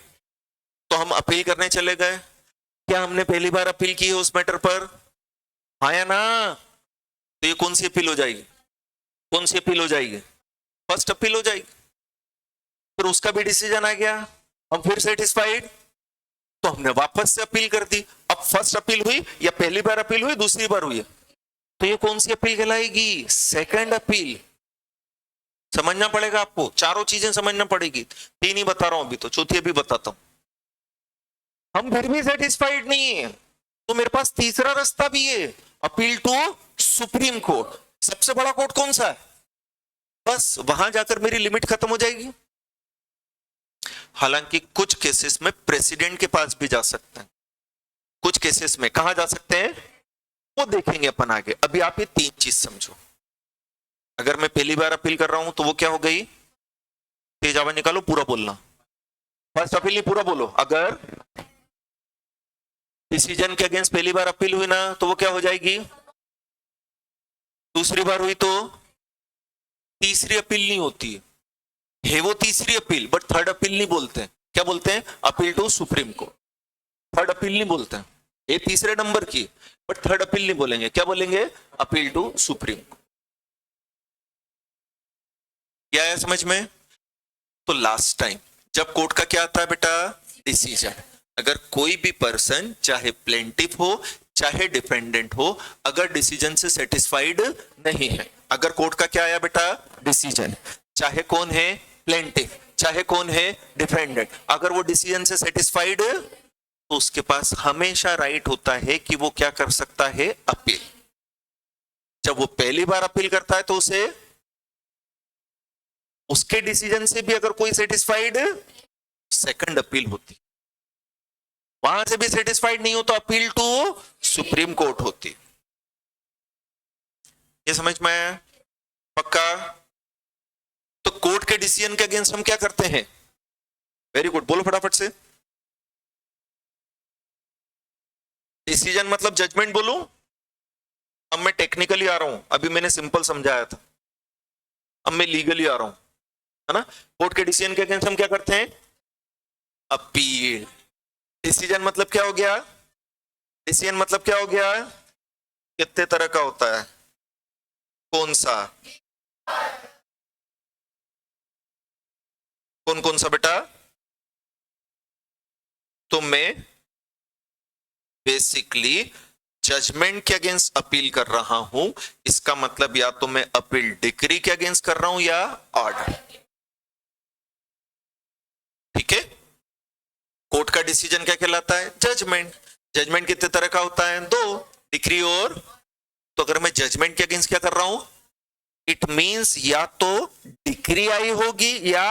तो हम अपील करने चले गए, क्या हमने पहली बार अपील की है उस मैटर पर, हाँ या ना, तो ये कौन सी अपील हो जाएगी, कौन सी अपील हो जाएगी, फर्स्ट अपील हो जाएगी। फिर उसका भी डिसीजन आ गया, हम फिर सेटिस्फाइड, तो हमने वापस से अपील कर दी, अब फर्स्ट अपील हुई या पहली बार अपील हुई दूसरी बार हुई, तो ये कौन सी अपील कहलाएगी, सेकंड अपील। समझना पड़ेगा आपको, चारों चीजें समझना पड़ेगी, तीन ही बता रहा हूं अभी, तो चौथी अभी बताता हूं। हम फिर भी सेटिस्फाइड नहीं है, तो मेरे पास तीसरा रास्ता भी है, अपील टू सुप्रीम कोर्ट। सबसे बड़ा कोर्ट कौन सा है, बस वहां जाकर मेरी लिमिट खत्म हो जाएगी। हालांकि कुछ केसेस में प्रेसिडेंट के पास भी जा सकते हैं, कुछ केसेस में कहां जा सकते हैं वो देखेंगे अपन आगे, अभी आप ये तीन चीज समझो। अगर मैं पहली बार अपील कर रहा हूं तो वो क्या हो गई, तेज आवाज निकालो, पूरा बोलना, फर्स्ट अपील नहीं पूरा बोलो, अगर डिसीजन के अगेंस्ट पहली बार अपील हुई ना तो वो क्या हो जाएगी, दूसरी बार हुई तो तीसरी अपील नहीं होती है वो तीसरी अपील, बट थर्ड अपील नहीं बोलते हैं, क्या बोलते हैं, appeal to supreme court, third appeal नहीं बोलते हैं, ये तीसरे नंबर की, बट थर्ड अपील नहीं बोलेंगे, क्या बोलेंगे, अपील टू सुप्रीम कोर्ट। क्या है समझ में? तो लास्ट टाइम जब कोर्ट का क्या आता है बेटा, डिसीजन, अगर कोई भी पर्सन चाहे प्लेंटिफ हो चाहे डिफेंडेंट हो, अगर डिसीजन से सेटिस्फाइड नहीं है, अगर कोर्ट का क्या आया बेटा, डिसीजन, चाहे कौन है प्लेंटिफ चाहे कौन है डिफेंडेंट, अगर वो डिसीजन से सेटिस्फाइड तो उसके पास हमेशा राइट होता है कि वो क्या कर सकता है, अपील। जब वो पहली बार अपील करता है तो उसे उसके डिसीजन से भी अगर कोई सेटिस्फाइड, सेकंड अपील होती, वहां से भी सेटिस्फाइड नहीं हो तो अपील टू सुप्रीम कोर्ट होती। ये समझ में आया, पक्का? तो कोर्ट के डिसीजन के अगेंस्ट हम क्या करते हैं, वेरी गुड, बोलो फटाफट से, डिसीजन मतलब जजमेंट बोलूं? अब मैं टेक्निकली आ रहा हूं, अभी मैंने सिंपल समझाया था, अब मैं लीगली आ रहा हूं, है ना। कोर्ट के डिसीजन के अगेंस्ट हम क्या करते हैं? अपील। डिसीजन मतलब क्या हो गया? डिसीजन मतलब क्या हो गया? कितने तरह का होता है? कौन सा? कौन कौन सा बेटा? तो मैं बेसिकली जजमेंट के अगेंस्ट अपील कर रहा हूं, इसका मतलब या तो मैं अपील डिक्री के अगेंस्ट कर रहा हूं या ऑर्डर। ठीक है। कोर्ट का डिसीजन क्या कहलाता है? जजमेंट। जजमेंट कितने तरह का होता है? दो, डिक्री और। तो अगर मैं जजमेंट के अगेंस्ट क्या कर रहा हूं, इट मींस या तो डिक्री आई होगी या,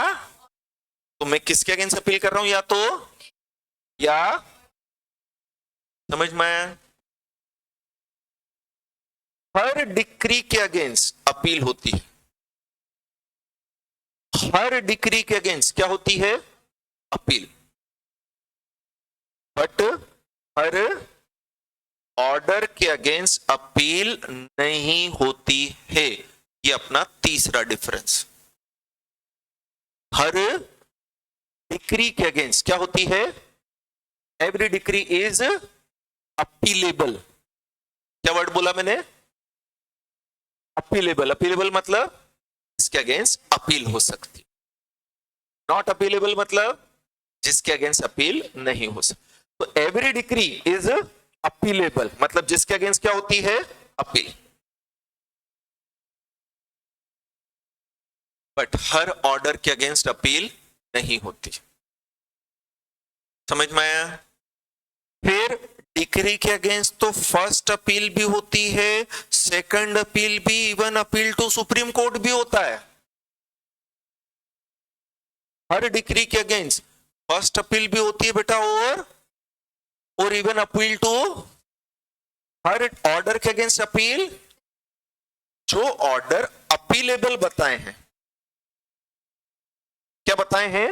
तो मैं किसके अगेंस्ट अपील कर रहा हूं? या तो, या, समझ में आया? हर डिक्री के अगेंस्ट अपील होती है, हर डिक्री के अगेंस्ट क्या होती है? अपील। बट हर ऑर्डर के अगेंस्ट अपील नहीं होती है। ये अपना तीसरा डिफरेंस। हर डिक्री के अगेंस्ट क्या होती है? Every decree is appealable. क्या वर्ड बोला मैंने? अपीलेबल। अपीलेबल मतलब इसके अगेंस्ट अपील हो सकती। नॉट अपीलेबल मतलब जिसके अगेंस्ट अपील नहीं हो सकती। तो एवरी डिक्री इज अपीलेबल मतलब जिसके अगेंस्ट क्या होती है? अपील। बट हर ऑर्डर के अगेंस्ट अपील नहीं होती। समझ में आया? फिर डिक्री के अगेंस्ट तो फर्स्ट अपील भी होती है, सेकंड अपील भी, even appeal to supreme court भी होता है। हर डिक्री के अगेंस्ट फर्स्ट अपील भी होती है बेटा, और इवन अपील टू, हर ऑर्डर के अगेंस्ट अपील। जो ऑर्डर अपीलेबल बताए हैं, क्या बताए हैं?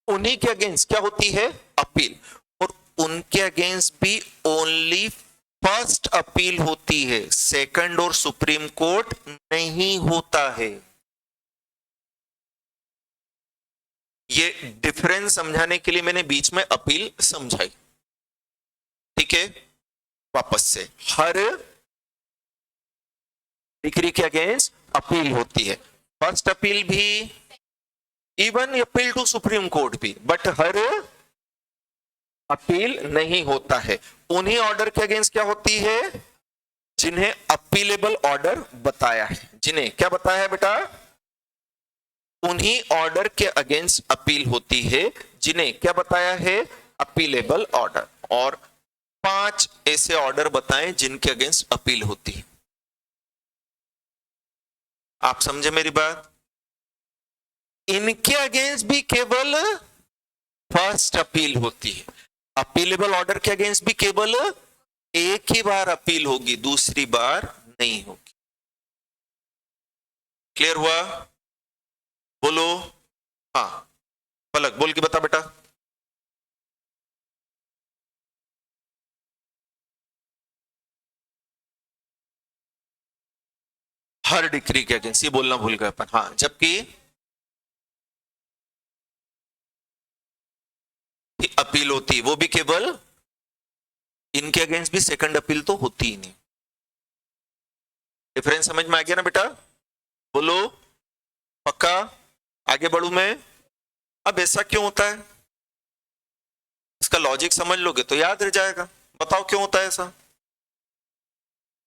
उन्हीं के अगेंस्ट क्या होती है? अपील। और उनके अगेंस्ट भी ओनली फर्स्ट अपील होती है, सेकंड और सुप्रीम कोर्ट नहीं होता है। ये डिफरेंस समझाने के लिए मैंने बीच में अपील समझाई। ठीक है, वापस से, हर डिक्री के अगेंस्ट अपील होती है, फर्स्ट अपील भी, even appeal to supreme court भी, बट हर अपील नहीं होता है। उन्हीं ऑर्डर के अगेंस्ट क्या होती है? जिन्हें अपीलेबल ऑर्डर बताया है। जिन्हें क्या बताया है बेटा? उन्हीं ऑर्डर के अगेंस्ट अपील होती है जिन्हें क्या बताया है? Appealable order. और 5 ऐसे ऑर्डर बताएं जिनके अगेंस्ट अपील होती है। आप समझे मेरी बात? इनके अगेंस्ट भी केवल फर्स्ट अपील होती है। अपीलेबल ऑर्डर के अगेंस्ट भी केवल एक ही बार अपील होगी, दूसरी बार नहीं होगी। क्लियर हुआ? बोलो। हाँ, पलक बोल के बता बेटा। हर डिक्री के अगेंस्ट, ये बोलना भूल गए अपन। हाँ, जबकि अपील होती, वो भी केवल इनके अगेंस्ट भी सेकंड अपील तो होती ही नहीं। डिफरेंस समझ में आ गया ना बेटा? बोलो पक्का? आगे बढ़ू मैं? अब ऐसा क्यों होता है, इसका लॉजिक समझ लोगे तो याद रह जाएगा। बताओ क्यों होता है ऐसा?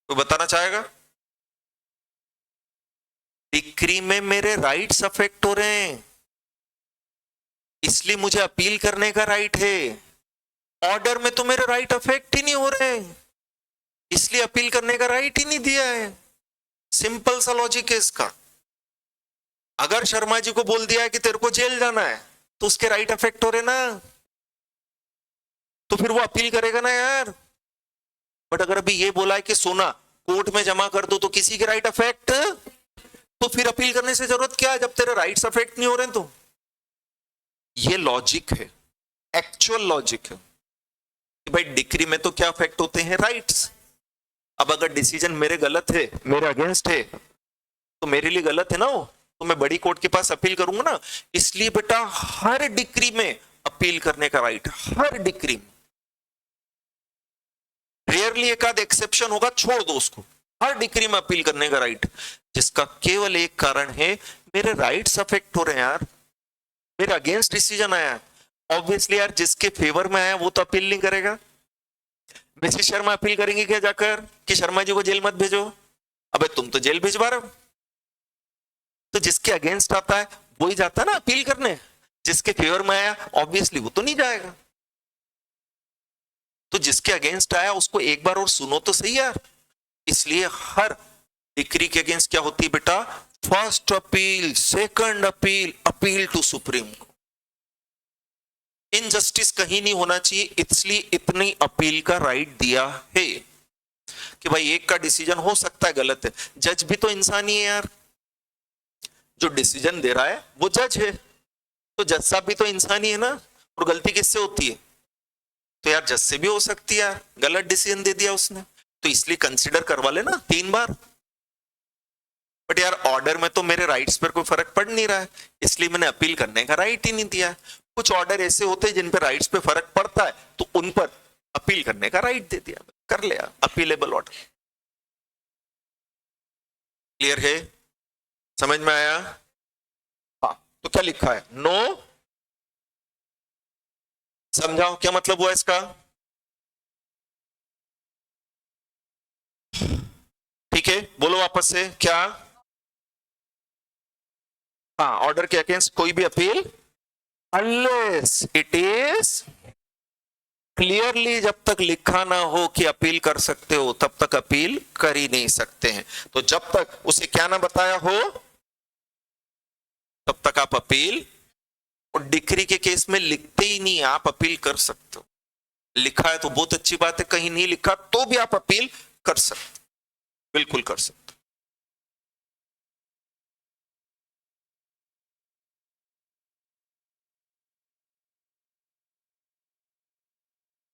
कोई बताना चाहेगा? डिक्री में मेरे राइट्स अफेक्ट हो रहे हैं, इसलिए मुझे अपील करने का राइट है। ऑर्डर में तो मेरे राइट अफेक्ट ही नहीं हो रहे, इसलिए अपील करने का राइट ही नहीं दिया है। सिंपल सा लॉजिक है इसका। अगर शर्मा जी को बोल दिया है कि तेरे को जेल जाना है, तो उसके राइट अफेक्ट हो रहे ना, तो फिर वो अपील करेगा ना यार। बट अगर अभी ये बोला है कि सोना कोर्ट में जमा कर दो, तो किसी के राइट अफेक्ट, तो फिर अपील करने से जरूरत क्या है जब तेरे राइट्स अफेक्ट नहीं हो रहे? तो ये लॉजिक है, एक्चुअल लॉजिक है। कि भाई डिक्री में तो क्या अफेक्ट होते हैं, राइट्स। अब अगर डिसीजन मेरे गलत है, मेरे अगेंस्ट है, तो मेरे लिए गलत है ना वो, तो मैं बड़ी कोर्ट के पास अपील करूंगा ना। इसलिए बेटा हर डिक्री में अपील करने का राइट, हर डिक्री में। रेयरली एक आध एक्सेप्शन होगा, छोड़ दो उसको, हर डिक्री में अपील करने का राइट, जिसका केवल एक कारण है, मेरे राइट्स अफेक्ट हो रहे हैं यार, मेरे अगेंस्ट डिसीजन आया। ऑब्वियसली यार जिसके फेवर में आया वो तो अपील नहीं करेगा। मिसेस शर्मा अपील करेंगे क्या जाकर कि शर्मा जी को जेल मत भेजो? अबे तुम तो जेल भिजवा रहे हो। तो जिसके अगेंस्ट आता है वही जाता है ना अपील करने, जिसके फेवर में आया ऑब्वियसली वो तो नहीं जाएगा। तो जिसके अगेंस्ट आया उसको एक बार और सुनो तो सही यार। इसलिए हर डिक्री के अगेंस्ट क्या होती है बेटा, first appeal, second appeal, appeal to supreme court. Injustice कहीं नहीं होना चाहिए, इसलिए इतनी अपील का राइट दिया है कि भाई एक का डिसीजन हो सकता है गलत है, जज भी तो इंसान ही है यार, जो डिसीजन दे रहा है वो जज है, तो जज साहब भी तो इंसान ही है ना, और गलती किससे होती है? तो यार जज से भी हो सकती है यार, गलत डिसीजन दे दिया उसने, तो इसलिए कंसिडर करवा लेना 3 बार। बट यार ऑर्डर में तो मेरे राइट्स पर कोई फर्क पड़ नहीं रहा है, इसलिए मैंने अपील करने का राइट ही नहीं दिया। कुछ ऑर्डर ऐसे होते हैं जिन पे राइट्स पे फर्क पड़ता है, तो उन पर अपील करने का राइट दे दिया, कर लिया अपीलेबल ऑर्डर। क्लियर है? समझ में आया? हाँ, तो क्या लिखा है, नो। समझाओ क्या मतलब हुआ इसका? ठीक है, बोलो वापस से क्या? हाँ, ऑर्डर के अगेंस्ट कोई भी appeal, unless it is clearly, जब तक लिखा ना हो कि अपील कर सकते हो तब तक अपील कर ही नहीं सकते हैं। तो जब तक उसे क्या ना बताया हो तब तक आप अपील, और डिक्री के केस में लिखते ही नहीं आप अपील कर सकते हो, लिखा है तो बहुत अच्छी बात है, कहीं नहीं लिखा तो भी आप अपील कर सकते, बिल्कुल कर सकते।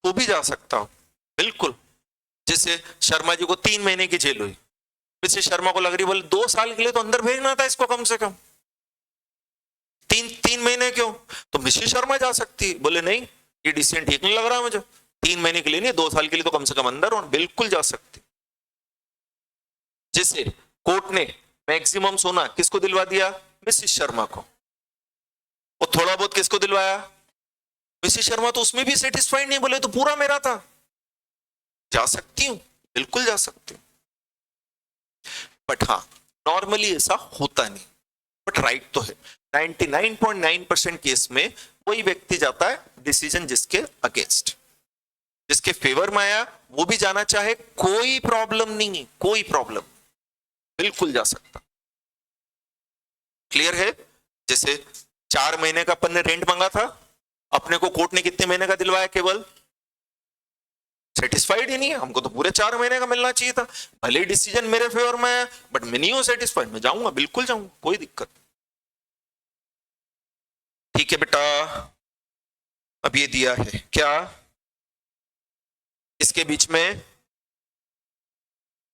तो भी जा सकता हूं, बिल्कुल। जैसे शर्मा जी को 3 महीने की जेल हुई, मिसेस शर्मा को लग रही बोले 2 साल के लिए तो अंदर भेजना था इसको कम से कम, 3 महीने क्यों? तो मिसेस शर्मा जा सकती है, बोले नहीं ये डिसीजन ठीक नहीं लग रहा मुझे, 3 महीने के लिए नहीं 2 साल के लिए तो कम से कम अंदर हो, बिल्कुल जा सकती। जैसे कोर्ट ने मैक्सिमम सोना किसको दिलवा दिया, मिसेस शर्मा को, और थोड़ा बहुत किसको दिलवाया, मिसेस शर्मा तो उसमें भी सेटिस्फाइड नहीं, बोले तो पूरा मेरा था। जा सकती हूं, बिल्कुल जा सकती हूं, बट हाँ नॉर्मली ऐसा होता नहीं, बट राइट तो है। 99.9% केस में वही व्यक्ति जाता है डिसीजन जिसके अगेंस्ट, जिसके फेवर में आया वो भी जाना चाहे, कोई प्रॉब्लम नहीं है, कोई प्रॉब्लम, बिल्कुल जा सकता। क्लियर है? जैसे 4 महीने का अपन ने रेंट मांगा था, अपने को कोर्ट ने कितने महीने का दिलवाया, केवल, सेटिस्फाइड ही नहीं है, हमको तो पूरे 4 महीने का मिलना चाहिए था, भले ही डिसीजन मेरे फेवर में है, बट मैं नहीं हूं सेटिस्फाइड, मैं जाऊंगा, बिल्कुल जाऊंगा, कोई दिक्कत। ठीक है बेटा, अब ये दिया है क्या इसके बीच में,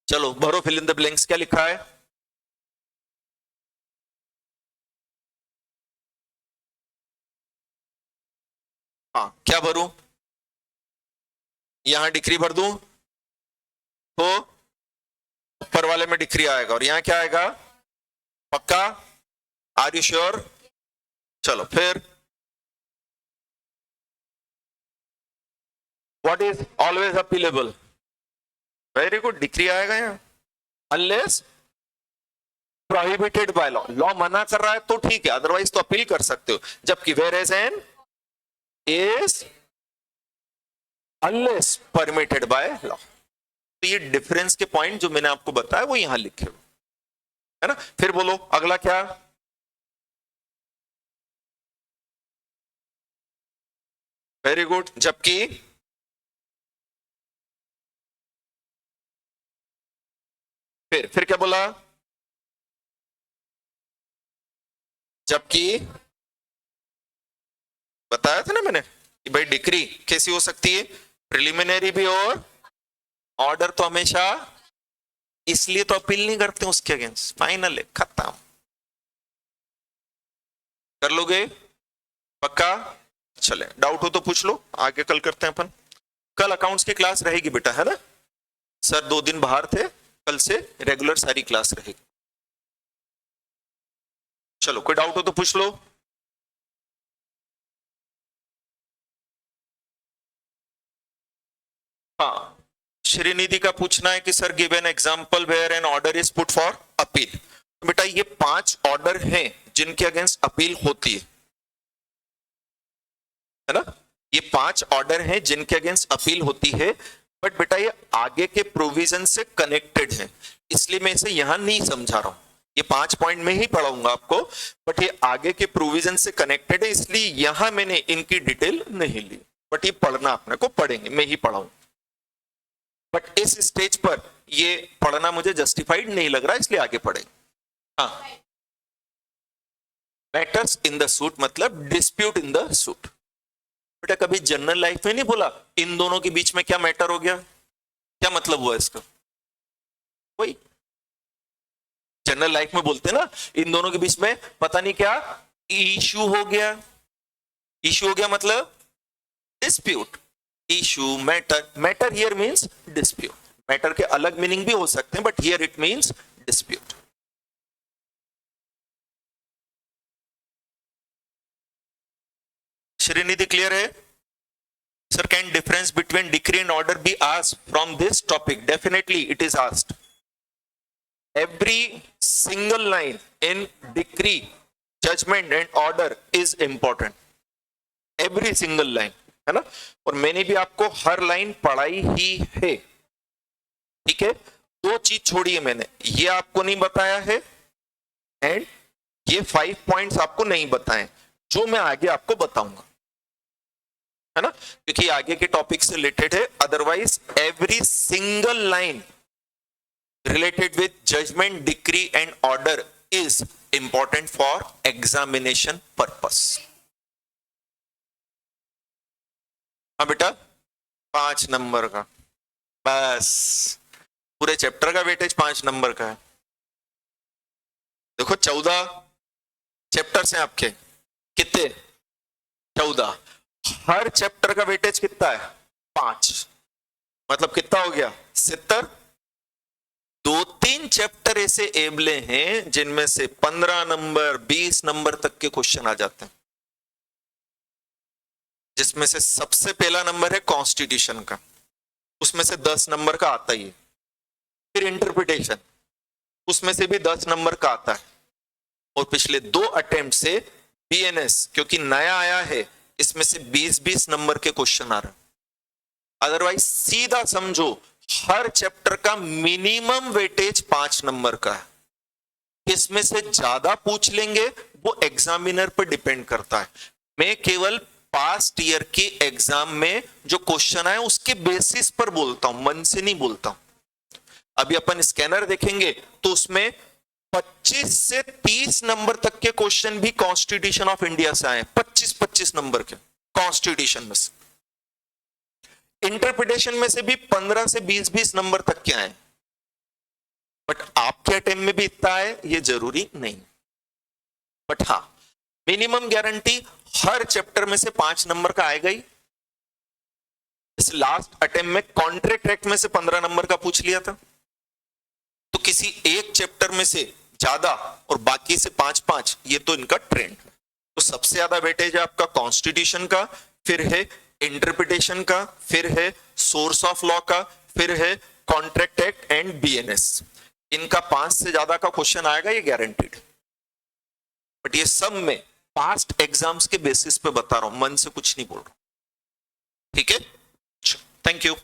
चलो भरो फिल इन द ब्लैंक्स, क्या लिखा है? हाँ, क्या भरूं? यहां डिक्री भर दूं तो ऊपर वाले में डिक्री आएगा, और यहां क्या आएगा, पक्का? Are you sure? चलो फिर, what is always appealable? Very good, decree आएगा यहां, unless prohibited by law, law मना कर रहा है तो ठीक है, अदरवाइज तो अपील कर सकते हो, जबकि where as an is unless permitted by law. तो ये डिफरेंस के पॉइंट जो मैंने आपको बताया वो यहां लिखे हुए है ना। फिर बोलो अगला क्या, वेरी गुड, जबकि, फिर क्या बोला, जबकि बताया था ना मैंने कि भाई डिक्री कैसी हो सकती है, प्रिलिमिनरी भी और ऑर्डर तो हमेशा, इसलिए तो अपील नहीं करते उसके अगेंस्ट, फाइनल है, खत्म। कर लोगे पक्का? चले, डाउट हो तो पूछ लो, आगे कल करते हैं अपन। कल अकाउंट्स की क्लास रहेगी बेटा, है ना? सर 2 दिन बाहर थे, कल से रेगुलर सारी क्लास रहेगी। चलो, कोई डाउट हो तो पूछ लो। हाँ, श्रीनिधि का पूछना है कि sir give an example where an order is put for appeal. बेटा ये 5 ऑर्डर हैं जिनके अगेंस्ट अपील होती है ना? ये 5 ऑर्डर हैं जिनके अगेंस्ट अपील होती है, बट बेटा ये आगे के प्रोविजन से कनेक्टेड है, इसलिए मैं इसे यहां नहीं समझा रहा हूं। ये 5 पॉइंट में ही पढ़ाऊंगा आपको, बट ये आगे के प्रोविजन से कनेक्टेड है, इसलिए यहां मैंने इनकी डिटेल नहीं ली, बट ये पढ़ना अपने को पढ़ेंगे, मैं ही पढ़ाऊं। बट इस स्टेज पर ये पढ़ना मुझे जस्टिफाइड नहीं लग रहा, इसलिए आगे पढ़ेंगे। हाँ, मैटर्स इन द सूट मतलब डिस्प्यूट इन द सूट। बेटा कभी जनरल लाइफ में नहीं बोला इन दोनों के बीच में क्या मैटर हो गया, क्या मतलब हुआ इसका? वही जनरल लाइफ में बोलते ना, इन दोनों के बीच में पता नहीं क्या इशू हो गया। इशू हो गया मतलब dispute. Issue, matter, matter here means dispute. Matter के अलग मीनिंग भी हो सकते हैं, but here it means dispute. Shrinidhi clear है? Sir, can difference between decree and order be asked from this topic? Definitely it is asked. Every single line in decree, judgment and order is important. Every single line, है ना? और मैंने भी आपको हर line पढ़ाई ही है, ठीक है? 2 चीज छोड़ी है मैंने, ये आपको नहीं बताया है एंड ये 5 पॉइंट्स आपको नहीं बताए, जो मैं आगे आपको बताऊंगा, है ना? क्योंकि आगे के टॉपिक से रिलेटेड है। Otherwise every single line related with judgment, decree and order is important for examination purpose. हाँ बेटा, 5 नंबर का, बस पूरे चैप्टर का वेटेज 5 नंबर का है। देखो 14 चैप्टर्स हैं आपके, कितने? 14। हर चैप्टर का वेटेज कितना है? 5, मतलब कितना हो गया? 70। 2-3 चैप्टर ऐसे एबले हैं जिनमें से 15 नंबर 20 नंबर तक के क्वेश्चन आ जाते हैं, जिसमें से सबसे पहला नंबर है कॉन्स्टिट्यूशन का, उसमें से 10 नंबर का आता ही है। फिर इंटरप्रिटेशन, उसमें से भी 10 नंबर का आता है। और पिछले 2 अटेम्प्ट से बीएनएस, क्योंकि नया आया है, इसमें से 20-20 नंबर के क्वेश्चन आ रहे हैं। अदरवाइज सीधा समझो हर चैप्टर का मिनिमम वेटेज 5 नंबर का है। इसमें से ज्यादा पूछ लेंगे वो एग्जामिनर पर डिपेंड करता है। मैं केवल पास्ट ईयर के एग्जाम में जो क्वेश्चन आए उसके बेसिस पर बोलता हूं, मन से नहीं बोलता हूं। अभी अपन स्कैनर देखेंगे तो उसमें 25 से 30 नंबर तक के क्वेश्चन भी कॉन्स्टिट्यूशन ऑफ इंडिया से आए, 25-25 नंबर के कॉन्स्टिट्यूशन में से। इंटरप्रिटेशन में से भी 15 से 20-20 नंबर तक के आए, बट आपके अटेम्प्ट में भी इतना है ये जरूरी नहीं। बट हाँ, मिनिमम गारंटी हर चैप्टर में से 5 नंबर का आएगा ही। इस लास्ट अटेम्प्ट में कॉन्ट्रैक्ट एक्ट में से 15 नंबर का पूछ लिया था, तो किसी एक चैप्टर में से ज्यादा और बाकी से 5-5, ये तो इनका ट्रेंड। तो सबसे ज्यादा वेटेज है आपका कॉन्स्टिट्यूशन का, फिर है इंटरप्रिटेशन का, फिर है सोर्स ऑफ लॉ का, फिर है कॉन्ट्रैक्ट एक्ट एंड बीएनएस। इनका 5 से ज्यादा का क्वेश्चन आएगा, ये गारंटीड। बट ये सब में पास्ट एग्जाम्स के बेसिस पे बता रहा हूं, मन से कुछ नहीं बोल रहा, ठीक है? Thank you,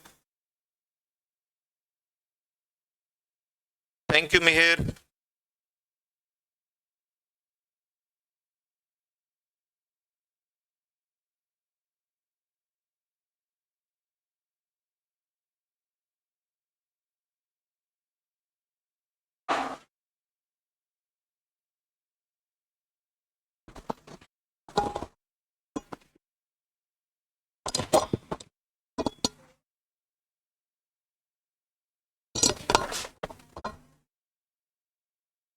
thank you Mihir.